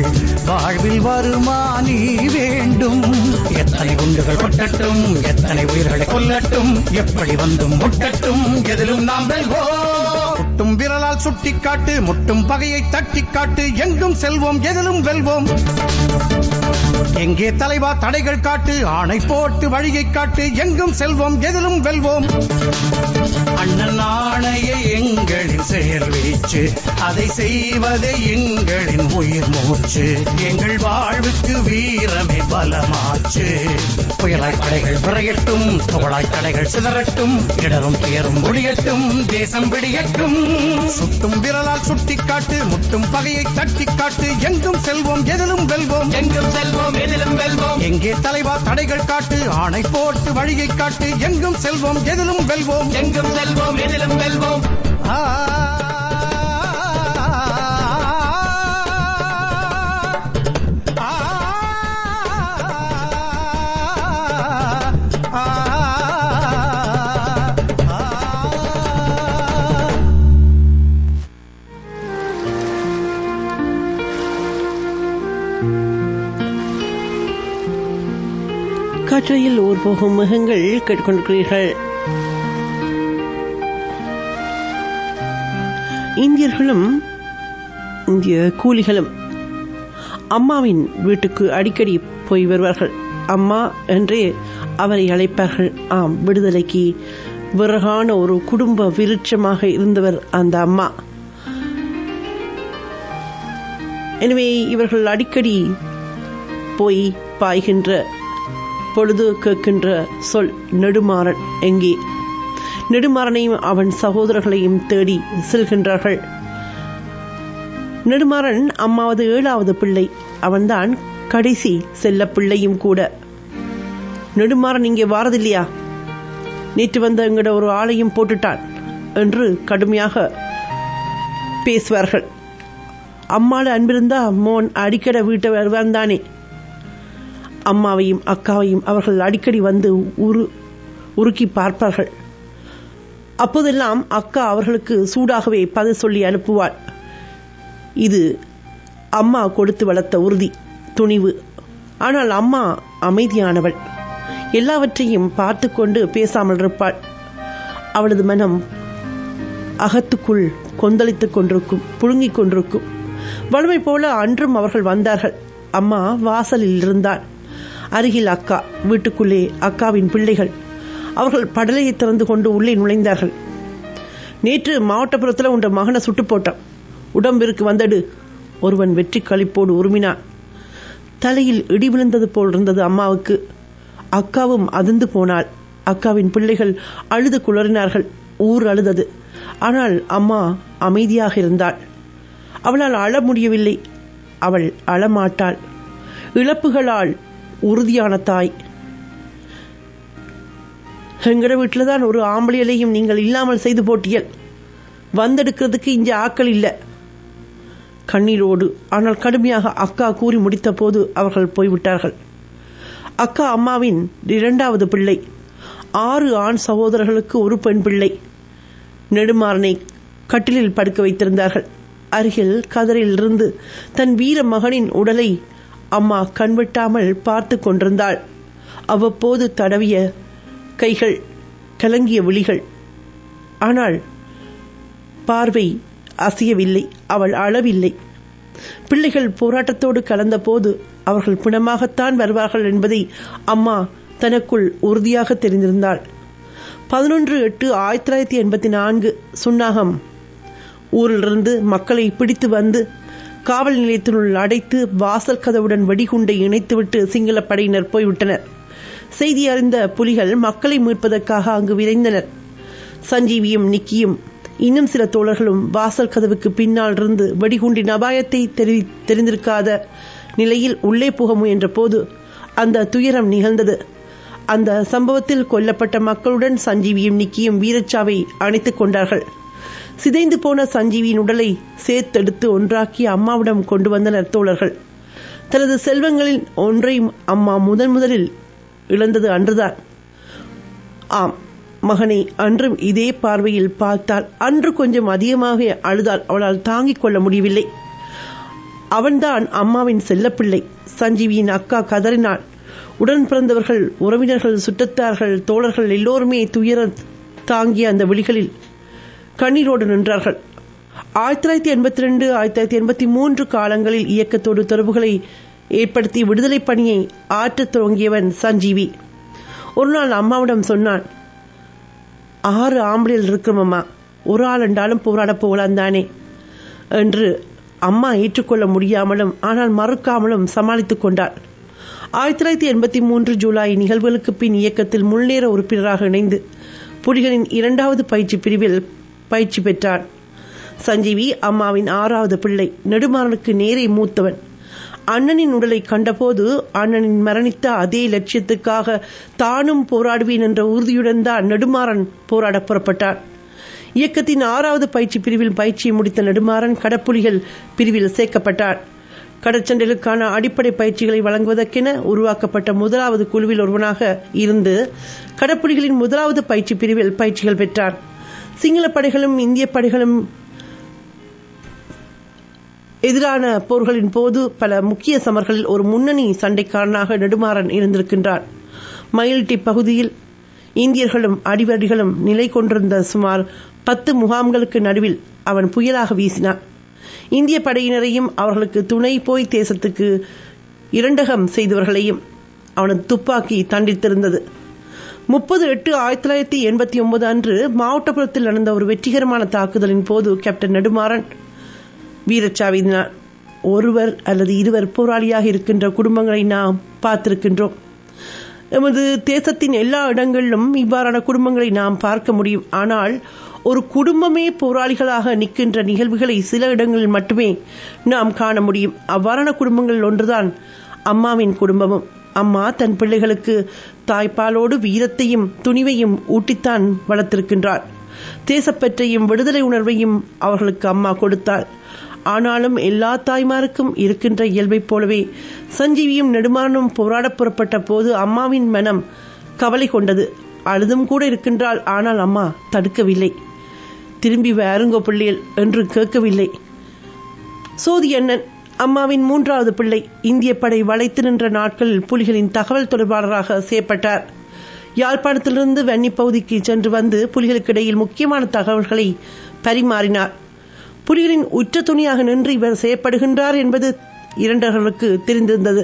வாழ்வில் வருமா நீ வேண்டும். எத்தனை குண்டுகள் கொட்டட்டும், எத்தனை உயிர்களை கொல்லட்டும், எப்படி வந்தும் முட்டட்டும், எதிலும் நாம் வெல்வோம். முட்டும் விரலால் சுட்டிக்காட்டு, முட்டும் பகையை தட்டிக்காட்டு. எங்கும் செல்வோம், எதிலும் வெல்வோம். எங்கே தலைவா தடைகள் காட்டு, ஆணை போட்டு வழியை காட்டு. எங்கும் செல்வோம், எதிலும் வெல்வோம். அண்ணன் ஆணையை எங்களின் செயல் வீச்சு, அதை செய்வதே எங்களின் உயிர் மூச்சு. எங்கள் வாழ்வுக்கு வீரமே பலமாச்சு. புயலாய் தடைகள் விரையட்டும், புகழாய் தடைகள் சிதறட்டும். இடரும் துயரும் ஒழியட்டும், தேசம் விடியட்டும். சுட்டும் விரலால் சுட்டிக்காட்டு, முட்டும் பகையை தட்டிக்காட்டு. எங்கும் செல்வோம், எதிலும் வெல்வோம். எங்கும் செல்வோம், எதிலும் வெல்வோம். எங்கே தலைவா தடைகள் காட்டு, ஆணை போட்டு வழியை காட்டு. எங்கும் செல்வோம், எதிலும் வெல்வோம். எங்கும் செல்வோம், எதிலும் வெல்வோம். காற்றையில் ஊர் போகும் மிருகங்கள் கேட்டுக்கொண்டிருக்கிறீர்கள். இந்தியர்களும் இந்திய கூலிகளும் அம்மாவின் வீட்டுக்கு அடிக்கடி போய் வருவார்கள். அம்மா என்றே அவரை அழைப்பார்கள். ஆம், விடுதலைக்கு விறகான ஒரு குடும்ப விருட்சமாக இருந்தவர் அந்த அம்மா. எனவே இவர்கள் அடிக்கடி போய் பாய்கின்ற பொழுது கேட்கின்ற சொல் நெடுமாறன் எங்கே. நெடுமாறனையும் அவன் சகோதரர்களையும் தேடி செல்கின்றார்கள். நெடுமாறன் அம்மாவது 7வது பிள்ளை. அவன்தான் கடைசி செல்ல பிள்ளையும் கூட. நெடுமாறன் இங்கே வாரதில்லையா, நேற்று வந்த எங்கட ஒரு ஆளையும் போட்டுட்டான் என்று கடுமையாக பேசுவார்கள். அம்மால அன்பிருந்தா மோன் அடிக்கடி வீட்டை வருவான் தானே. அம்மாவையும் அக்காவையும் அவர்கள் அடிக்கடி வந்து உருக்கி பார்ப்பார்கள். அப்போதெல்லாம் அக்கா அவர்களுக்கு சூடாகவே பதில் சொல்லி அனுப்புவாள். இது அம்மா கொடுத்து வளர்த்த உறுதி, துணிவு. ஆனால் அம்மா அமைதியானவள். எல்லாவற்றையும் பார்த்து கொண்டு பேசாமல் இருப்பாள். அவளது மனம் அகத்துக்குள் கொந்தளித்துக் கொண்டிருக்கும், புழுங்கிக் கொண்டிருக்கும். வழமை போல அன்றும் அவர்கள் வந்தார்கள். அம்மா வாசலில் இருந்தாள். அருகில் அக்கா, வீட்டுக்குள்ளே அக்காவின் பிள்ளைகள். அவர்கள் படலையை திறந்து கொண்டு உள்ளே நுழைந்தார்கள். நேற்று மாவட்டப்புறத்தில் உன்ற மகனை சுட்டு போட்டான், உடம்பிற்கு வந்தடு. ஒருவன் வெற்றி களிப்போடு உருமினான். தலையில் இடி விழுந்தது போல் இருந்தது அம்மாவுக்கு. அக்காவும் அதிர்ந்து போனாள். அக்காவின் பிள்ளைகள் அழுது குளறினார்கள். ஊர் அழுதது. ஆனால் அம்மா அமைதியாக இருந்தாள். அவளால் அழ முடியவில்லை. அவள் அழமாட்டாள். இழப்புகளால் உறுதியான தாய். எங்கட வீட்டில் தான் ஒரு ஆம்பளையிலையும் நீங்கள் இல்லாமல் செய்து போட்டியல். வந்தெடுக்கிறதுக்கு இங்கே ஆக்கள் இல்லை. கண்ணீரோடு ஆனால் கடுமையாக அக்கா கூறி முடித்த போது அவர்கள் போய்விட்டார்கள். அக்கா அம்மாவின் 2வது பிள்ளை. 6 ஆண் சகோதரர்களுக்கு ஒரு பெண் பிள்ளை. நெடுமாறனை கட்டிலில் படுக்க வைத்திருந்தார்கள். அருகில் கதரில் இருந்து தன் வீர மகனின் உடலை அம்மா கண்வெட்டாமல் பார்த்து கொண்டிருந்தாள். அவ்வப்போது தடவிய கைகள், கலங்கிய விழிகள். ஆனால் பார்வை அசையவில்லை. அவள் அழவில்லை. பிள்ளைகள் போராட்டத்தோடு கலந்த போது அவர்கள் பிணமாகத்தான் வருவார்கள் என்பதை அம்மா தனக்குள் உறுதியாக தெரிந்திருந்தாள். 11/8/1984 சுன்னாகம் ஊரிலிருந்து மக்களை பிடித்து வந்து காவல் நிலையத்தினுள் அடைத்து வாசல் கதவுடன் வெடிகுண்டை இணைத்துவிட்டு சிங்கள படையினர் போய்விட்டனர். செய்தி அறிந்த புலிகள் மக்களை மீட்பதற்காக அங்கு விரைந்தனர். சஞ்சீவியும் நிக்கியும் இன்னும் சில தோழர்களும் வாசல் கதவுக்கு பின்னால் இருந்து வெடிகுண்டின் அபாயத்தை தெரிந்திருக்காத நிலையில் உள்ளே போக முயன்ற போது அந்த துயரம் நிகழ்ந்தது. அந்த சம்பவத்தில் கொல்லப்பட்ட மக்களுடன் சஞ்சீவியும் நிக்கியும் வீரச்சாவை அணைத்துக் கொண்டார்கள். சிதைந்து போன சஞ்சீவியின் உடலை சேர்த்தெடுத்து ஒன்றாக்கி அம்மாவிடம் கொண்டு வந்தனர் தோழர்கள். தனது செல்வங்களில் ஒன்றையும் அம்மா முதலில் இழந்தது அன்றுதான். ஆம் மகனை அன்றும் இதே பார்வையில் பார்த்தால் அன்று கொஞ்சம் அதிகமாக அழுதால் அவளால் தாங்கிக் கொள்ள முடியவில்லை. அவன்தான் அம்மாவின் செல்லப்பிள்ளை. சஞ்சீவியின் அக்கா கதறினாள். உடன் பிறந்தவர்கள், உறவினர்கள், சுற்றத்தார்கள், தோழர்கள் எல்லோருமே துயர தாங்கிய அந்த விழிகளில் கண்ணீரோடு நின்றார்கள். 1982, 1983 காலங்களில் இயக்கத்தோடு தொடர்புகளை ஏற்படுத்தி விடுதலை பணியை ஆற்றத் துவங்கியவன் சஞ்சீவி. ஒரு நாள் அம்மாவிடம் சொன்னான், 6 ஆம்பளையில் இருக்கிறோமம்மா, ஒரு ஆள் என்றாலும் போராடப் போகலாம் தானே என்று. அம்மா ஏற்றுக்கொள்ள முடியாமலும் ஆனால் மறுக்காமலும் சமாளித்துக் கொண்டாள். 1983 ஜூலை நிகழ்வுகளுக்கு பின் இயக்கத்தில் முன்னேற உறுப்பினராக இணைந்து புலிகளின் 2வது பயிற்சி பிரிவில் பயிற்சி பெற்றான். சஞ்சீவி அம்மாவின் 6வது பிள்ளை. நெடுமாறனுக்கு நேரே மூத்தவன். அண்ணனின் உடலை கண்டபோது அண்ணனின் மரணித்த அதே லட்சியத்துக்காக தானும் போராடுவேன் என்ற உறுதியுடன் தான் நெடுமாறன் போராட புறப்பட்டான். இயக்கத்தின் 6வது பயிற்சி பிரிவில் பயிற்சியை முடித்த நெடுமாறன் கடப்புலிகள் பிரிவில் சேர்க்கப்பட்டான். கடற்சண்டைகளுக்கான அடிப்படை பயிற்சிகளை வழங்குவதற்கென உருவாக்கப்பட்ட 1வது குழுவில் ஒருவனாக இருந்து கடப்புலிகளின் 1வது பயிற்சி பிரிவில் பயிற்சிகள் பெற்றான். சிங்கள படைகளும் இந்திய படைகளும் எதிரான போர்களின் போது பல முக்கிய சமர்களில் ஒரு முன்னணி சண்டைக்காரனாக நெடுமாறன் இருந்திருக்கின்றான். மயில்டி பகுதியில் இந்தியர்களும் அடிவடிகளும் நிலை கொண்டிருந்த சுமார் 10 முகாம்களுக்கு நடுவில் அவன் புயலாக வீசினான். இந்திய படையினரையும் அவர்களுக்கு துணை போய் தேசத்துக்கு இரண்டகம் செய்தவர்களையும் அவனது துப்பாக்கி தண்டித்திருந்தது. 30/8/1989 அன்று மாவட்டபுரத்தில் நடந்த ஒரு வெற்றிகரமான தாக்குதலின் போது கேப்டன் நெடுமாறன் வீரச்சாவினார். ஒருவர் அல்லது இருவர் போராளியாக இருக்கின்ற குடும்பங்களை நாம் பார்த்திருக்கின்றோம். எமது தேசத்தின் எல்லா இடங்களிலும் இவ்வாறான குடும்பங்களை நாம் பார்க்க முடியும். ஆனால் ஒரு குடும்பமே போராளிகளாக நிற்கின்ற நிகழ்வுகளை சில இடங்களில் மட்டுமே நாம் காண முடியும். அவ்வாறான குடும்பங்கள் ஒன்றுதான் அம்மாவின் குடும்பமும். அம்மா தன் பிள்ளைகளுக்கு தாய்ப்பாலோடு வீரத்தையும் துணிவையும் ஊட்டித்தான் வளர்த்திருக்கின்றாள். தேசப்பற்றையும் விடுதலை உணர்வையும் அவர்களுக்கு அம்மா கொடுத்தாள். ஆனாலும் எல்லா தாய்மாருக்கும் இருக்கின்ற இயல்பைப் போலவே சஞ்சீவியும் நெடுமாறனும் போராட புறப்பட்ட போது அம்மாவின் மனம் கவலை கொண்டது. அழுதும் கூட இருக்கின்றாள். ஆனால் அம்மா தடுக்கவில்லை. திரும்பி வாருங்கோ பிள்ளைகள் என்று கேட்கவில்லை. சோதி அண்ணன் அம்மாவின் 3வது பிள்ளை. இந்திய படை வளைத்து நின்ற நாட்களில் புலிகளின் தகவல் தொடர்பாளராக செய்யப்பட்டார். யாழ்ப்பாணத்திலிருந்து வன்னி பகுதிக்கு சென்று வந்து புலிகளுக்கிடையில் முக்கியமான தகவல்களை பரிமாறினார். புலிகளின் உற்ற துணியாக நின்று இவர் செய்யப்படுகின்றார் என்பது இரண்டர்களுக்கு தெரிந்திருந்தது.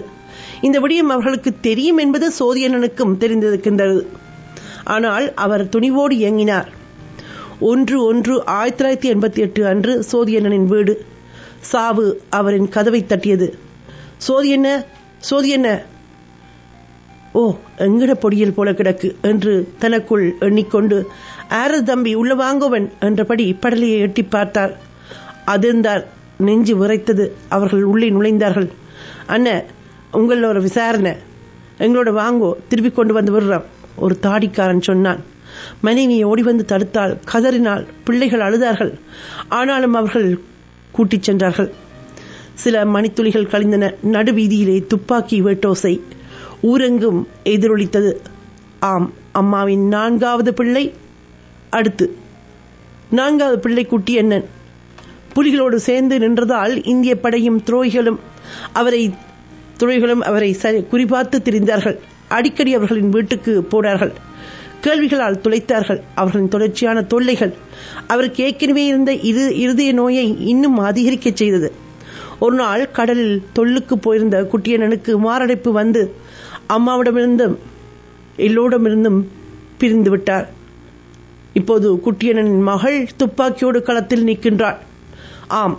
இந்த விடயம் அவர்களுக்கு தெரியும் என்பது சோதியண்ணனுக்கும் தெரிந்திருக்கின்றது. ஆனால் அவர் துணிவோடு இயங்கினார். 1/1/1988 அன்று சோதியண்ணனின் வீடு. சாவு அவரின் கதவை தட்டியது. சோதியண்ண, ஓ எங்கட பொடியல் போல கிடக்கு என்று தனக்குள் எண்ணிக்கொண்டு, ஆரது தம்பி உள்ள வாங்குவன் என்றபடி படலையை எட்டி பார்த்தார். அதிர்ந்தார். நெஞ்சு விரைத்தது. அவர்கள் உள்ளே நுழைந்தார்கள். அண்ணன், உங்கள ஒரு விசாரணை, எங்களோட வாங்கோ, திருப்பி கொண்டு வந்து விடுறோம், ஒரு தாடிக்காரன் சொன்னான். மனைவியை ஓடி வந்து தடுத்தாள், கதறினாள். பிள்ளைகள் அழுதார்கள். ஆனாலும் அவர்கள் கூட்டிச் சென்றார்கள். சில மணித்துளிகள் கழிந்தன. நடுவீதியிலே துப்பாக்கி வேட்டோசை ஊரெங்கும் எதிரொலித்தது. ஆம், அம்மாவின் 4வது பிள்ளை. அடுத்து 4வது பிள்ளை குட்டியண்ணன் புலிகளோடு சேர்ந்து நின்றதால் இந்திய படையும் துரோகிகளும் அவரை குறிபார்த்து திரிந்தார்கள். அடிக்கடி அவர்களின் வீட்டுக்கு போனார்கள். கேள்விகளால் துளைத்தார்கள். அவர்களின் தொடர்ச்சியான தொல்லைகள் அவருக்கு ஏற்கனவே இருந்த இருதய நோயை இன்னும் அதிகரிக்க செய்தது. ஒரு நாள் கடலில் தொல்லுக்கு போயிருந்த குட்டியண்ணனுக்கு மாரடைப்பு வந்து அம்மாவிடமிருந்தும் எல்லோரிடமிருந்தும் பிரிந்து விட்டார். இப்போது குட்டியண்ணனின் மகள் துப்பாக்கியோடு களத்தில் நிற்கின்றாள். ஆம்,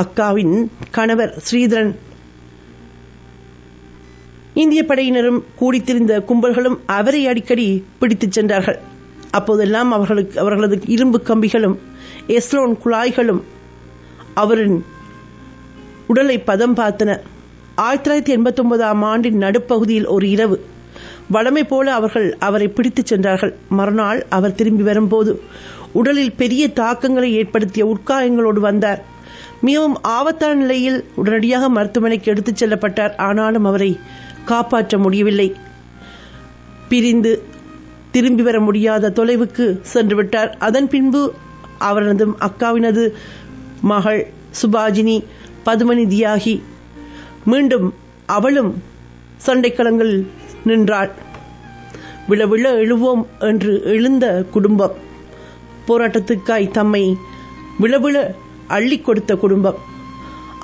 அக்காவின் கணவர் ஸ்ரீதரன். இந்திய படையினரும் கூடித்திருந்த கும்பல்களும் அவரை அடிக்கடி பிடித்துச் சென்றார்கள். அப்போதெல்லாம் அவர்களது இரும்பு கம்பிகளும் எஸ்லோன் குழாய்களும் அவரின் உடலை பதம் பார்த்தன. 1989 ஆண்டின் நடுப்பகுதியில் ஒரு இரவு வழமை போல அவரை பிடித்துச் சென்றார்கள். மறுநாள் அவர் திரும்பி வரும்போது உடலில் பெரிய தாக்கங்களை ஏற்படுத்திய உட்காயங்களோடு வந்தார். மிகவும் ஆபத்தான நிலையில் உடனடியாக மருத்துவமனைக்கு எடுத்துச் செல்லப்பட்டார். ஆனாலும் அவரை காப்பாற்ற முடியவில்லை. பிரிந்து திரும்பி வர முடியாத தொலைவுக்கு சென்று விட்டார். அதன் பின்பு அவரது அக்காவினது மகள் சுபாஜினி பதுமணி தியாகி. மீண்டும் அவளும் சண்டைக்களங்கள் நின்றாள். விழ விழ எழுவோம் என்று எழுந்த குடும்பம், போராட்டத்துக்காய் தம்மை விழவிழ அள்ளி கொடுத்த குடும்பம்.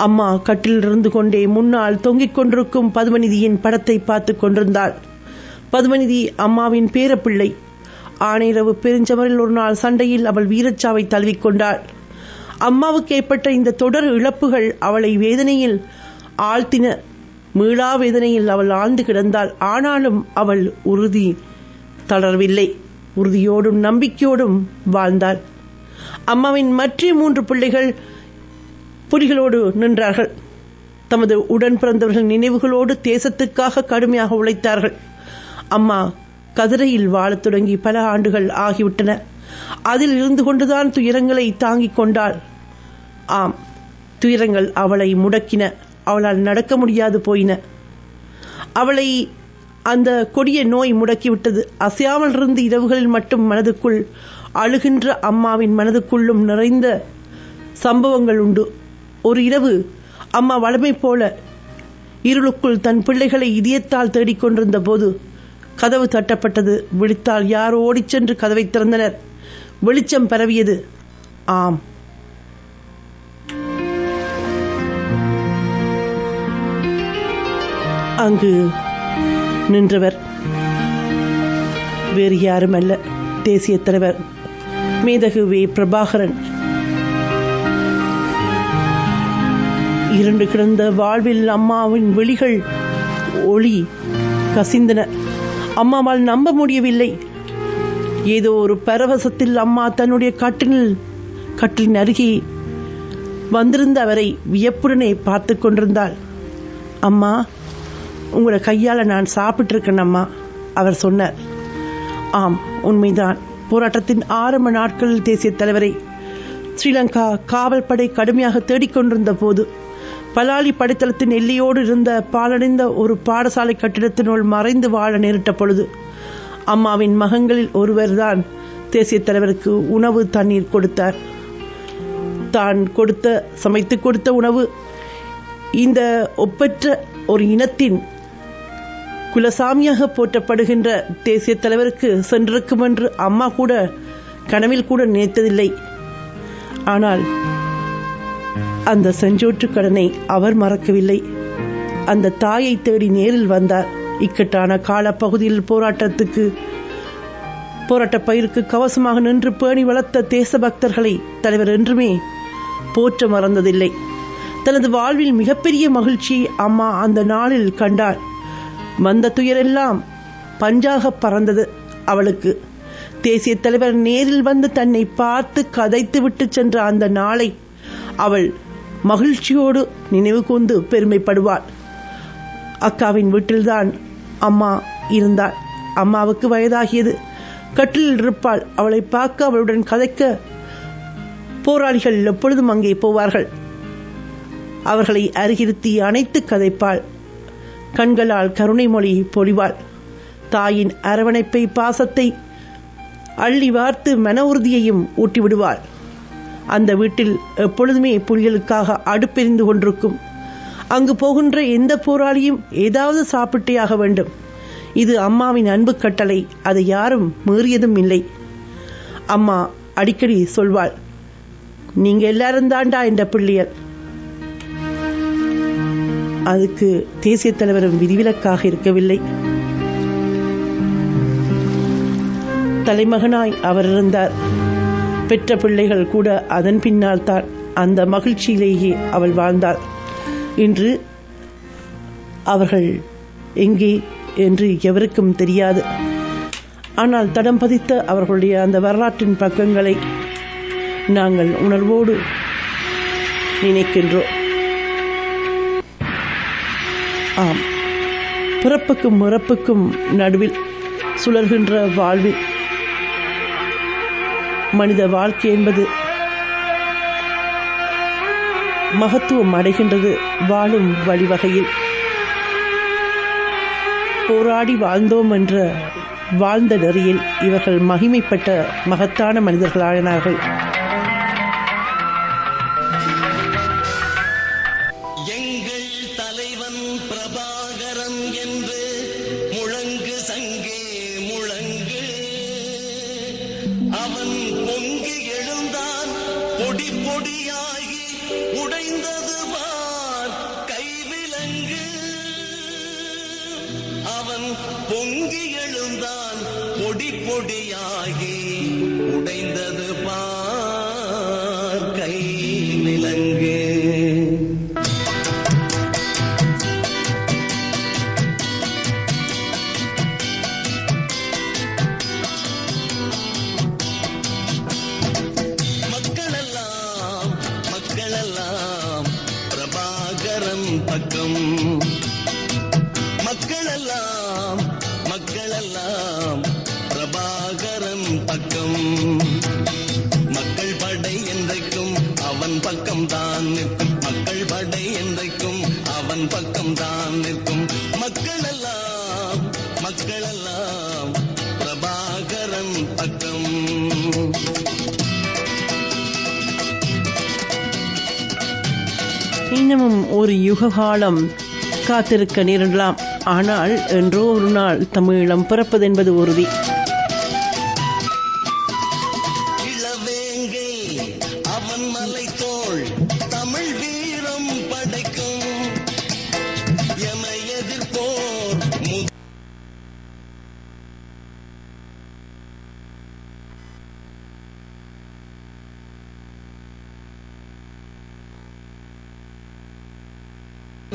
அம்மா கட்டில் இருந்து கொண்டே முன்னால் தொங்கிக் கொண்டிருக்கும் பதுமநிதியின் படத்தை பார்த்து கொண்டிருந்தாள். பதுமநிதி அம்மாவின் பேரப்பிள்ளை. ஆனைரவு பெருஞ்சமரில் ஒரு நாள் சண்டையில் அவள் வீரச்சாவை தழுவிக்கொண்டாள். அம்மாவுக்கு ஏற்பட்ட இந்த தொடர் இழப்புகள் அவளை வேதனையில் ஆழ்த்தின. மீளா வேதனையில் அவள் ஆழ்ந்து கிடந்தாள். ஆனாலும் அவள் உறுதி தளரவில்லை. உறுதியோடும் நம்பிக்கையோடும் வாழ்ந்தாள். அம்மாவின் மற்ற 3 பிள்ளைகள் புலிகளோடு நின்றார்கள். தமது உடன் பிறந்தவர்கள் நினைவுகளோடு தேசத்துக்காக கடுமையாக உழைத்தார்கள். அம்மா கதிரையில் வாழத் தொடங்கி பல ஆண்டுகள் ஆகிவிட்டன. அதில் இருந்து கொண்டுதான் துயரங்களை தாங்கிக் கொண்டாள். ஆம், துயரங்கள் அவளை முடக்கின. அவளால் நடக்க முடியாது போயின. அவளை அந்த கொடிய நோய் முடக்கிவிட்டது. அசையாமல் இருந்து இரவுகளில் மட்டும் மனதுக்குள் அழுகின்ற அம்மாவின் மனதுக்குள்ளும் நிறைந்த சம்பவங்கள் உண்டு. ஒரு இரவு அம்மா வழமை போல இருளுக்குள் தன் பிள்ளைகளை இதயத்தால் தேடிக்கொண்டிருந்த போது கதவு தட்டப்பட்டது. விழித்தால் யாரோ ஓடிச் சென்று கதவை திறந்தனர். வெளிச்சம் பரவியது. ஆம், அங்கு நின்றவர் வேறு யாரும் அல்ல, தேசிய தலைவர் மேதகு வே. பிரபாகரன். இருண்டு கிடந்த வாழ்வில் அம்மாவின் விழிகள் ஒளி கசிந்தன. அம்மாவால் நம்ப முடியவில்லை. ஏதோ ஒரு பரவசத்தில் அம்மா தன்னுடைய கட்டிலின் அருகே வந்திருந்த அவரை வியப்புடனே பார்த்து கொண்டிருந்தாள். அம்மா, உங்களோட கையால் நான் சாப்பிட்டிருக்கேன் அம்மா, அவர் சொன்னார். ஆம், உண்மைதான். போராட்டத்தின் ஆரம்ப நாட்களில் தேசிய தலைவரை ஸ்ரீலங்கா காவல் படை கடுமையாக தேடிக்கொண்டிருந்த போது பலாலி படைத்தளத்தின் எல்லையோடு இருந்த பாலடைந்த ஒரு பாடசாலை கட்டிடத்தினுள் மறைந்து வாழ நேரிட்ட பொழுது அம்மாவின் மகன்களில் ஒருவர்தான் தேசிய தலைவருக்கு உணவு தண்ணீர் கொடுத்தார். தான் சமைத்து கொடுத்த உணவு இந்த ஒப்பற்ற ஒரு இனத்தின் குலசாமியாக போற்றப்படுகின்ற தேசிய தலைவருக்கு சென்றிருக்கும் என்று அம்மா கூட கனவில் கூட நினைத்ததில்லை. ஆனால் அந்த செஞ்சோற்று கடனை அவர் மறக்கவில்லை. அந்த தாயை தேடி நேரில் வந்தார். இக்கட்டான காலப்பகுதியில் போராட்ட பயிருக்கு கவசமாக நின்று பேணி வளர்த்த தேசபக்தர்களை தலைவர் என்றுமே போற்ற மறந்ததில்லை. தனது வாழ்வில் மிகப்பெரிய மகிழ்ச்சியை அம்மா அந்த நாளில் கண்டார். வந்த துயரெல்லாம் பஞ்சாக பறந்தது அவளுக்கு. தேசிய தலைவர் நேரில் வந்து தன்னை பார்த்து கதைத்து விட்டு சென்ற அந்த நாளை அவள் மகிழ்ச்சியோடு நினைவு கூர்ந்து பெருமைப்படுவாள். அக்காவின் வீட்டில்தான் அம்மா இருந்தாள். அம்மாவுக்கு வயதாகியது. கட்டிலில் இருப்பாள். அவளை பார்க்க, அவளுடன் கதைக்க போராளிகள் எப்பொழுதும் அங்கே போவார்கள். அவர்களை அருகிருத்தி அணைத்து கதைப்பாள். கண்களால் கருணை மொழி பொழிவாள். தாயின் அரவணைப்பை, பாசத்தை அள்ளி வார்த்து மன உறுதியையும் ஊட்டிவிடுவாள். அந்த வீட்டில் எப்பொழுதுமே புலிகளுக்காக அடுப்பெரிந்து கொண்டிருக்கும். அங்கு போகின்ற எந்த போராளியும் ஏதாவது சாப்பிட்டேயாக வேண்டும். இது அம்மாவின் அன்பு கட்டளை. அதை யாரும் மீறியதும் இல்லை. அம்மா அடிக்கடி சொல்வாள், நீங்க எல்லாரும் தாண்டா என்ற பிள்ளையர். அதுக்கு தேசிய தலைவரும் விதிவிலக்காக இருக்கவில்லை. தலைமகனாய் அவர் இருந்தார். பெற்ற பிள்ளைகள் கூட அதன் பின்னால் தான். அந்த மகிழ்ச்சியிலேயே அவள் வாழ்ந்தாள். இன்று அவர்கள் எங்கே என்று எவருக்கும் தெரியாது. ஆனால் தடம் பதித்த அவர்களுடைய அந்த வரலாற்றின் பக்கங்களை நாங்கள் உணர்வோடு நினைக்கின்றோம். ஆம், பிறப்புக்கும் இறப்புக்கும் நடுவில் சுழல்கின்ற வாழ்வில் மனித வாழ்க்கை என்பது மகத்துவம் அடைகின்றது. வாழும் வழிவகையில் போராடி வாழ்ந்தோம் என்ற வாழ்ந்த நெறியில் இவர்கள் மகிமைப்பட்ட மகத்தான மனிதர்களானார்கள். எங்கள் தலைவன் பிரபாகரன் என்று முழங்கு சங்கே முழங்கு. அவன் பொங்கி எழுந்தான், பொடி பொடியாகி உடைந்தது பார் கைவிலங்கு. அவன் பொங்கி எழுந்தான், பொடி பொடியாகி உடைந்தது பார் கைவிலங்கு. மக்களெல்லாம் பிரபாகரன் பக்கம். மக்களெல்லாம் பிரபாகரன் பக்கம். மக்கள் படை என்றைக்கும் அவன் பக்கம் தான் நிற்கும். மக்கள் படை என்றைக்கும் அவன் பக்கம் தான் நிற்கும். மக்களெல்லாம் பிரபாகரன் பக்கம். இன்னமும் ஒரு யுககாலம் காத்திருக்க நேரிடலாம். ஆனால் என்றோ ஒரு நாள் தமிழீழம் பிறப்பதென்பது உறுதி. இளவேங்கை அவன் மலை தோள் தமிழ் வீரம் படைக்கும். எமை எதிர்ப்போர்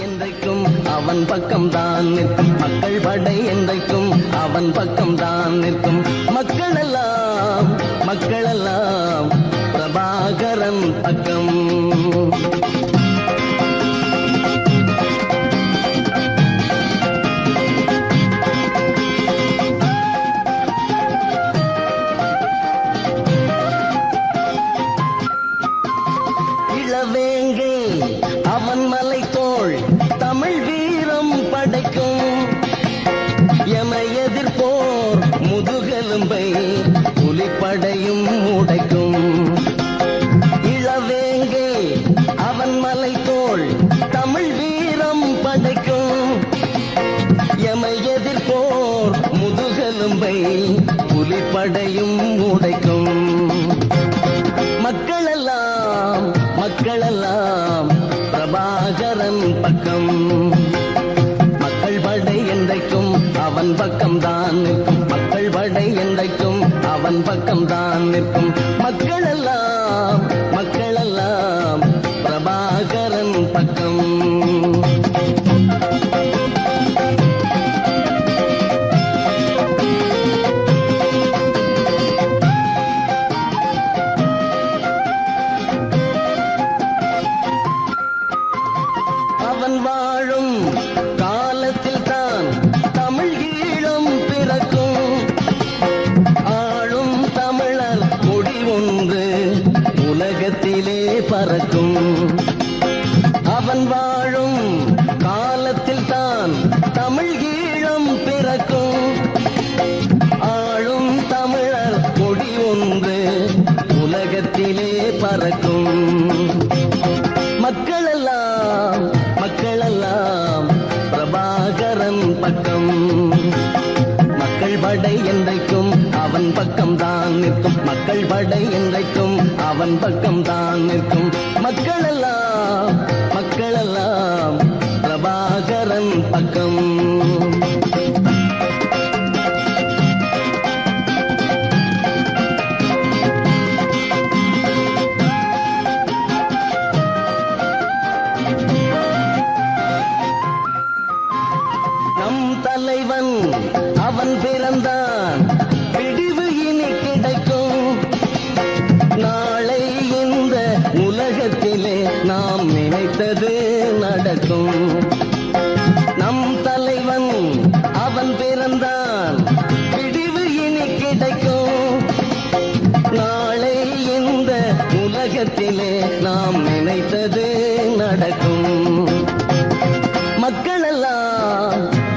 என்றைக்கும் அவன் பக்கம் தான் நிற்கும். மக்கள் படை என்றைக்கும் அவன் பக்கம் தான் நிற்கும். மக்களெல்லாம் பிரபாகரன் பக்கம். இளவேங்கை அவன் மலை தோள் தமிழ் வீரம் படைக்கும். எமை எதிர்ப்போர் முதுகெலும்பை புலிப்படையும் உடைக்கும். இளவேங்கை அவன் மலை தோள் தமிழ் வீரம் படைக்கும். எமை எதிர்ப்போர் முதுகெலும்பை புலிப்படையும் உடைக்கும். மக்களெல்லாம் பிரபாகரன் பக்கம். மக்கள் படை என்றைக்கும் அவன் பக்கம் தான் நிற்கும். மக்கள் படை என்றைக்கும் அவன் பக்கம் தான் நிற்கும். மக்களெல்லாம் பிரபாகரன் பக்கம். படை என்றைக்கும் அவன் பக்கம்தான் நிற்கும் மக்கள் படை என்றைக்கும் அவன் பக்கம்தான் நிற்கும் மக்களெல்லாம் பிரபாகரன் பக்கம் தலைவன் அவன் பிறந்தான் விடிவு இனி கிடைக்கும் நாளை இந்த உலகத்திலே நாம் நினைத்தது நடக்கும் நம் தலைவன் அவன் பிறந்தான் விடிவு இனி கிடைக்கும் நாளை இந்த உலகத்திலே நாம் நினைத்தது நடக்கும்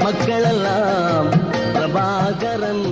மக்களெல்லாம் பிரபாகரன்